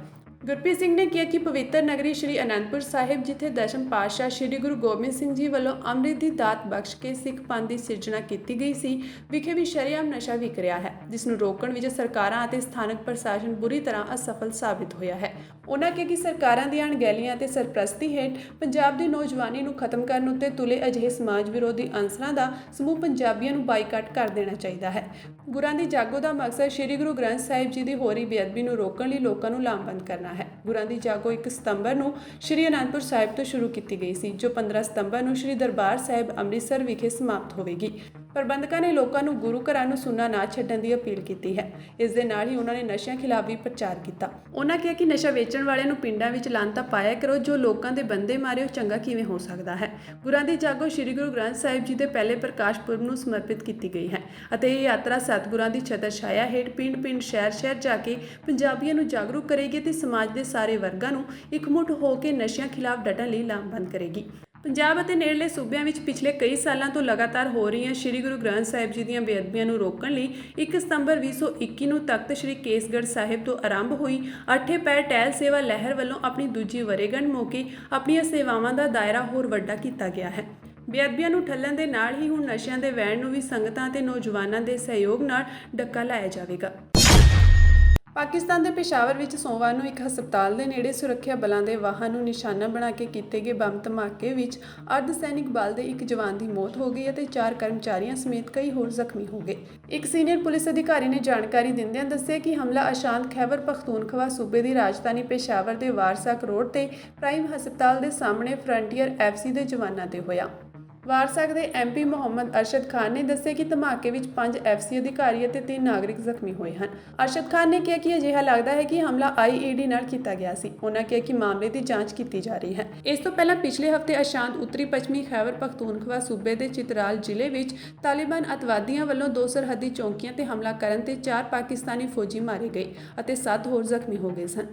[SPEAKER 1] ਗੁਰਪ੍ਰੀਤ ਸਿੰਘ ਨੇ ਕਿਹਾ ਕਿ ਪਵਿੱਤਰ ਨਗਰੀ ਸ਼੍ਰੀ ਅਨੰਦਪੁਰ ਸਾਹਿਬ, ਜਿੱਥੇ ਦਸ਼ਮ ਪਾਤਸ਼ਾਹ ਸ਼੍ਰੀ ਗੁਰੂ ਗੋਬਿੰਦ ਸਿੰਘ ਜੀ ਵੱਲੋਂ ਅੰਮ੍ਰਿਤ ਦੀ ਦਾਤ ਬਖਸ਼ ਕੇ ਸਿੱਖ ਪੰਥ ਦੀ ਸਿਰਜਣਾ ਕੀਤੀ ਗਈ ਸੀ, ਵਿਖੇ ਵੀ ਸ਼ਰੇਆਮ ਨਸ਼ਾ ਵਿਕ ਰਿਹਾ ਹੈ, ਜਿਸ ਨੂੰ ਰੋਕਣ ਵਿੱਚ ਸਰਕਾਰਾਂ ਅਤੇ ਸਥਾਨਕ ਪ੍ਰਸ਼ਾਸਨ ਬੁਰੀ ਤਰ੍ਹਾਂ ਅਸਫਲ ਸਾਬਿਤ ਹੋਇਆ ਹੈ। ਉਨ੍ਹਾਂ ਕਿਹਾ ਕਿ ਸਰਕਾਰਾਂ ਦੀਆਂ ਅਣਗਹਿਲੀਆਂ ਅਤੇ ਸਰਪ੍ਰਸਤੀ ਹੇਠ ਪੰਜਾਬ ਦੀ ਨੌਜਵਾਨੀ ਨੂੰ ਖਤਮ ਕਰਨ ਉੱਤੇ ਤੁਲੇ ਅਜਿਹੇ ਸਮਾਜ ਵਿਰੋਧੀ ਅਨਸਰਾਂ ਦਾ ਸਮੂਹ ਪੰਜਾਬੀਆਂ ਨੂੰ ਬਾਈਕਾਟ ਕਰ ਦੇਣਾ ਚਾਹੀਦਾ ਹੈ। ਗੁਰਾਂ ਦੀ ਜਾਗੋ ਦਾ ਮਕਸਦ ਸ਼੍ਰੀ ਗੁਰੂ ਗ੍ਰੰਥ ਸਾਹਿਬ ਜੀ ਦੀ ਹੋ ਰਹੀ ਬੇਅਦਬੀ ਨੂੰ ਰੋਕਣ ਲਈ ਲੋਕਾਂ ਨੂੰ ਲਾਮਬੰਦ ਕਰਨਾ ਹੈ। ਗੁਰਾਂ ਦੀ ਜਾਗੋ 1 ਸਤੰਬਰ ਨੂੰ ਸ਼੍ਰੀ ਅਨੰਦਪੁਰ ਸਾਹਿਬ ਤੋਂ ਸ਼ੁਰੂ ਕੀਤੀ ਗਈ ਸੀ, ਜੋ 15 ਸਤੰਬਰ ਨੂੰ ਸ਼੍ਰੀ ਦਰਬਾਰ ਸਾਹਿਬ ਅੰਮ੍ਰਿਤਸਰ ਵਿਖੇ ਸਮਾਪਤ ਹੋਵੇਗੀ। ਪ੍ਰਬੰਧਕਾਂ ਨੇ ਲੋਕਾਂ ਨੂੰ ਗੁਰੂ ਘਰਾਂ ਨੂੰ ਸੁੰਨਾ ਨਾ ਛੱਡਣ ਦੀ ਅਪੀਲ ਕੀਤੀ ਹੈ। ਇਸ ਦੇ ਨਾਲ ਹੀ ਉਹਨਾਂ ਨੇ ਨਸ਼ਿਆਂ ਖਿਲਾਫ ਵੀ ਪ੍ਰਚਾਰ ਕੀਤਾ। ਉਹਨਾਂ ਕਿਹਾ ਕਿ ਨਸ਼ਾ ਵੇਚਣ ਵਾਲਿਆਂ ਨੂੰ ਪਿੰਡਾਂ ਵਿੱਚ ਲਾਂਤਾ ਪਾਇਆ ਕਰੋ, ਜੋ ਲੋਕਾਂ ਦੇ ਬੰਦੇ ਮਾਰੇ ਉਹ ਚੰਗਾ ਕਿਵੇਂ ਹੋ ਸਕਦਾ ਹੈ। ਗੁਰਾਂ ਦੀ ਜਾਗੋ ਸ਼੍ਰੀ ਗੁਰੂ ਗ੍ਰੰਥ ਸਾਹਿਬ ਜੀ ਦੇ ਪਹਿਲੇ ਪ੍ਰਕਾਸ਼ ਪੁਰਬ ਨੂੰ ਸਮਰਪਿਤ ਕੀਤੀ ਗਈ ਹੈ ਅਤੇ ਇਹ ਯਾਤਰਾ ਸਤਿਗੁਰਾਂ ਦੀ ਛਤਰ ਛਾਇਆ ਹੇਠ ਪਿੰਡ-ਪਿੰਡ, ਸ਼ਹਿਰ-ਸ਼ਹਿਰ ਜਾ ਕੇ ਪੰਜਾਬੀਆਂ ਨੂੰ ਜਾਗਰੂਕ ਕਰੇਗੀ ਤੇ ਸਮਾਜ ਦੇ ਸਾਰੇ ਵਰਗਾਂ ਨੂੰ ਇਕਮੁੱਠ ਹੋ ਕੇ ਨਸ਼ਿਆਂ ਖਿਲਾਫ ਡਟਣ ਲਈ ਲਾਮਬੰਦ ਕਰੇਗੀ। ਪੰਜਾਬ ਅਤੇ ਨੇੜਲੇ ਸੂਬਿਆਂ ਵਿੱਚ ਪਿਛਲੇ ਕਈ ਸਾਲਾਂ ਤੋਂ ਲਗਾਤਾਰ ਹੋ ਰਹੀਆਂ ਸ਼੍ਰੀ ਗੁਰੂ ਗ੍ਰੰਥ ਸਾਹਿਬ ਜੀ ਦੀਆਂ ਬੇਅਦਬੀਆਂ ਨੂੰ ਰੋਕਣ ਲਈ 1 ਸਤੰਬਰ 2021 ਨੂੰ ਤਖਤ ਸ਼੍ਰੀ ਕੇਸਗੜ੍ਹ ਸਾਹਿਬ ਤੋਂ ਆਰੰਭ ਹੋਈ ਅੱਠੇ ਪੈਰ ਟਹਿਲ ਸੇਵਾ ਲਹਿਰ ਵੱਲੋਂ ਆਪਣੀ ਦੂਜੀ ਵਰ੍ਹੇਗੰਢ ਮੌਕੇ ਆਪਣੀਆਂ ਸੇਵਾਵਾਂ ਦਾ ਦਾਇਰਾ ਹੋਰ ਵੱਡਾ ਕੀਤਾ ਗਿਆ ਹੈ। ਬੇਅਦਬੀਆਂ ਨੂੰ ਠੱਲਣ ਦੇ ਨਾਲ ਹੀ ਹੁਣ ਨਸ਼ਿਆਂ ਦੇ ਵਹਿਣ ਨੂੰ ਵੀ ਸੰਗਤਾਂ ਅਤੇ ਨੌਜਵਾਨਾਂ ਦੇ ਸਹਿਯੋਗ ਨਾਲ ਡੱਕਾ ਲਾਇਆ ਜਾਵੇਗਾ। ਪਾਕਿਸਤਾਨ ਦੇ ਪੇਸ਼ਾਵਰ ਵਿੱਚ ਸੋਮਵਾਰ ਨੂੰ ਇੱਕ ਹਸਪਤਾਲ ਦੇ ਨੇੜੇ ਸੁਰੱਖਿਆ ਬਲਾਂ ਦੇ ਵਾਹਨ ਨੂੰ ਨਿਸ਼ਾਨਾ ਬਣਾ ਕੇ ਕੀਤੇ ਗਏ ਬੰਬ ਧਮਾਕੇ ਵਿੱਚ ਅਰਧ ਸੈਨਿਕ ਬਲ ਦੇ ਇੱਕ ਜਵਾਨ ਦੀ ਮੌਤ ਹੋ ਗਈ ਅਤੇ 4 ਕਰਮਚਾਰੀਆਂ ਸਮੇਤ ਕਈ ਹੋਰ ਜ਼ਖਮੀ ਹੋ ਗਏ। ਇੱਕ ਸੀਨੀਅਰ ਪੁਲਿਸ ਅਧਿਕਾਰੀ ਨੇ ਜਾਣਕਾਰੀ ਦਿੰਦਿਆਂ ਦੱਸਿਆ ਕਿ ਹਮਲਾ ਅਸ਼ਾਂਤ ਖੈਬਰ ਪਖਤੂਨਖਵਾ ਸੂਬੇ ਦੀ ਰਾਜਧਾਨੀ ਪੇਸ਼ਾਵਰ ਦੇ ਵਾਰਸਾਕ ਰੋਡ ਤੇ ਪ੍ਰਾਈਮ ਹਸਪਤਾਲ ਦੇ ਸਾਹਮਣੇ ਫਰੰਟੀਅਰ FC ਦੇ ਜਵਾਨਾਂ ਤੇ ਹੋਇਆ। ਵਾਰਸਾਕ ਦੇ MP ਮੁਹੰਮਦ ਅਰਸ਼ਦ ਖਾਨ ਨੇ ਦੱਸਿਆ ਕਿ ਧਮਾਕੇ ਵਿੱਚ 5 FC ਅਧਿਕਾਰੀ ਅਤੇ 3 ਨਾਗਰਿਕ ਜ਼ਖਮੀ ਹੋਏ ਹਨ। ਅਰਸ਼ਦ ਖਾਨ ਨੇ ਕਿਹਾ ਕਿ ਅਜਿਹਾ ਲੱਗਦਾ ਹੈ ਕਿ ਹਮਲਾ IED ਨਾਲ ਕੀਤਾ ਗਿਆ ਸੀ। ਉਹਨਾਂ ਕਿਹਾ ਕਿ ਮਾਮਲੇ ਦੀ ਜਾਂਚ ਕੀਤੀ ਜਾ ਰਹੀ ਹੈ। ਇਸ ਤੋਂ ਪਹਿਲਾਂ ਪਿਛਲੇ ਹਫ਼ਤੇ ਅਸ਼ਾਂਤ ਉੱਤਰੀ ਪੱਛਮੀ ਖੈਬਰ ਪਖਤੂਨਖਵਾ ਸੂਬੇ ਦੇ ਚਿਤਰਾਲ ਜ਼ਿਲ੍ਹੇ ਵਿੱਚ ਤਾਲਿਬਾਨ ਅਤਵਾਦੀਆਂ ਵੱਲੋਂ 2 ਸਰਹੱਦੀ ਚੌਂਕੀਆਂ ਤੇ ਹਮਲਾ ਕਰਨ ਤੇ 4 ਪਾਕਿਸਤਾਨੀ ਫੌਜੀ ਮਾਰੇ ਗਏ ਅਤੇ 7 ਹੋਰ ਜ਼ਖਮੀ ਹੋ ਗਏ ਸਨ।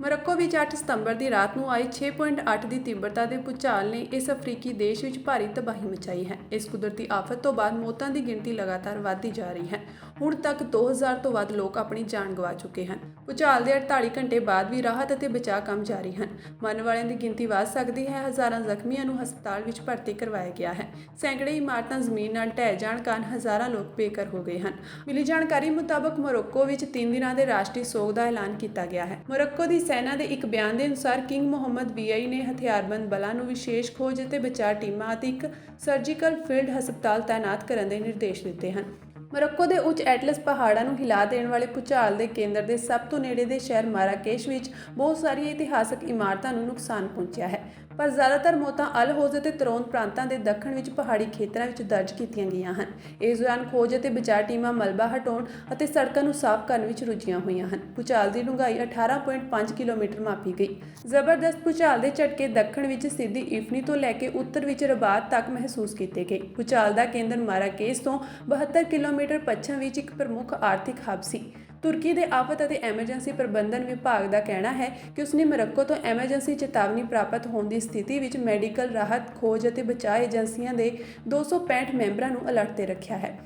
[SPEAKER 1] ਮੋਰੱਕੋ ਵਿੱਚ 8 ਸਤੰਬਰ ਦੀ ਰਾਤ ਨੂੰ ਆਈ 6.8 ਦੀ ਤੀਬਰਤਾ ਦੇ ਭੂਚਾਲ ਨੇ ਇਸ ਅਫਰੀਕੀ ਦੇਸ਼ ਵਿੱਚ ਭਾਰੀ ਤਬਾਹੀ ਮਚਾਈ ਹੈ। ਇਸ ਕੁਦਰਤੀ ਆਫਤ ਤੋਂ ਬਾਅਦ ਮੌਤਾਂ ਦੀ ਗਿਣਤੀ ਲਗਾਤਾਰ ਵਧਦੀ ਜਾ ਰਹੀ ਹੈ। ਹੁਣ ਤੱਕ 2000 ਤੋਂ ਵੱਧ ਲੋਕ ਆਪਣੀ ਜਾਨ ਗਵਾ ਚੁੱਕੇ ਹਨ। ਭੂਚਾਲ ਦੇ 48 ਘੰਟੇ ਬਾਅਦ ਵੀ ਰਾਹਤ ਅਤੇ ਬਚਾਅ ਕੰਮ ਜਾਰੀ ਹਨ। ਮਰਨ ਵਾਲਿਆਂ ਦੀ ਗਿਣਤੀ ਵਧ ਸਕਦੀ ਹੈ। ਹਜ਼ਾਰਾਂ ਜ਼ਖਮੀਆਂ ਨੂੰ ਹਸਪਤਾਲ ਵਿੱਚ ਭਰਤੀ ਕਰਵਾਇਆ ਗਿਆ ਹੈ। ਸੈਂਕੜੇ ਇਮਾਰਤਾਂ ਜ਼ਮੀਨ ਨਾਲ ਢਹਿ ਜਾਣ ਕਾਰਨ ਹਜ਼ਾਰਾਂ ਲੋਕ ਬੇਘਰ ਹੋ ਗਏ ਹਨ। ਮਿਲੀ ਜਾਣਕਾਰੀ ਮੁਤਾਬਕ ਮੋਰੱਕੋ ਵਿੱਚ 3 ਦਿਨਾਂ ਦੇ ਰਾਸ਼ਟਰੀ ਸੋਗ ਦਾ ਐਲਾਨ ਕੀਤਾ ਗਿਆ ਹੈ। ਮੋਰੱਕੋ ਦੀ ਸੈਨਾ ਦੇ ਇੱਕ ਬਿਆਨ ਦੇ ਅਨੁਸਾਰ ਕਿੰਗ ਮੁਹੰਮਦ VI ਨੇ ਹਥਿਆਰਬੰਦ ਬਲਾਂ ਨੂੰ ਵਿਸ਼ੇਸ਼ ਖੋਜ ਅਤੇ ਬਚਾਅ ਟੀਮਾਂ ਅਤੇ ਇੱਕ ਸਰਜੀਕਲ ਫੀਲਡ ਹਸਪਤਾਲ ਤਾਇਨਾਤ ਕਰਨ ਦੇ ਨਿਰਦੇਸ਼ ਦਿੱਤੇ ਹਨ। ਮੋਰੱਕੋ ਦੇ ਉੱਚ ਐਟਲਸ ਪਹਾੜਾਂ ਨੂੰ ਹਿਲਾ ਦੇਣ ਵਾਲੇ ਭੂਚਾਲ ਦੇ ਕੇਂਦਰ ਦੇ ਸਭ ਤੋਂ ਨੇੜੇ ਦੇ ਸ਼ਹਿਰ ਮਾਰਾਕੇਸ਼ ਵਿੱਚ ਬਹੁਤ ਸਾਰੀਆਂ ਇਤਿਹਾਸਕ ਇਮਾਰਤਾਂ ਨੂੰ ਨੁਕਸਾਨ ਪਹੁੰਚਿਆ ਹੈ, ਪਰ ਜ਼ਿਆਦਾਤਰ ਮੌਤਾਂ ਅਲ ਹੋਜ਼ ਅਤੇ ਤਰੋਨ ਪ੍ਰਾਂਤਾਂ ਦੇ ਦੱਖਣ ਵਿੱਚ ਪਹਾੜੀ ਖੇਤਰਾਂ ਵਿੱਚ ਦਰਜ ਕੀਤੀਆਂ ਗਈਆਂ ਹਨ। ਇਸ ਦੌਰਾਨ ਖੋਜ ਅਤੇ ਬਚਾਅ ਟੀਮਾਂ ਮਲਬਾ ਹਟਾਉਣ ਅਤੇ ਸੜਕਾਂ ਨੂੰ ਸਾਫ਼ ਕਰਨ ਵਿੱਚ ਰੁੱਝੀਆਂ ਹੋਈਆਂ ਹਨ। ਭੂਚਾਲ ਦੀ ਡੂੰਘਾਈ 18.5 ਕਿਲੋਮੀਟਰ ਮਾਪੀ ਗਈ। ਜ਼ਬਰਦਸਤ ਭੂਚਾਲ ਦੇ ਝਟਕੇ ਦੱਖਣ ਵਿੱਚ ਸਿੱਧੀ ਇਫਨੀ ਤੋਂ ਲੈ ਕੇ ਉੱਤਰ ਵਿੱਚ ਰਬਾਤ ਤੱਕ ਮਹਿਸੂਸ ਕੀਤੇ ਗਏ। ਭੂਚਾਲ ਦਾ ਕੇਂਦਰ ਮਾਰਾਕੇਸ਼ ਤੋਂ 72 ਕਿਲੋਮੀਟਰ ਪੱਛਮ ਵਿੱਚ ਇੱਕ ਪ੍ਰਮੁੱਖ ਆਰਥਿਕ ਹੱਬ ਸੀ। ਤੁਰਕੀ ਦੇ ਆਫਤ ਅਤੇ ਐਮਰਜੈਂਸੀ ਪ੍ਰਬੰਧਨ ਵਿਭਾਗ ਦਾ ਕਹਿਣਾ ਹੈ ਕਿ ਉਸਨੇ ਮੋਰੱਕੋ ਤੋਂ ਐਮਰਜੈਂਸੀ ਚੇਤਾਵਨੀ ਪ੍ਰਾਪਤ ਹੋਣ ਦੀ ਸਥਿਤੀ ਵਿੱਚ ਮੈਡੀਕਲ ਰਾਹਤ, ਖੋਜ ਅਤੇ ਬਚਾਅ ਏਜੰਸੀਆਂ ਦੇ 265 ਮੈਂਬਰਾਂ ਨੂੰ ਅਲਰਟ ਤੇ ਰੱਖਿਆ ਹੈ।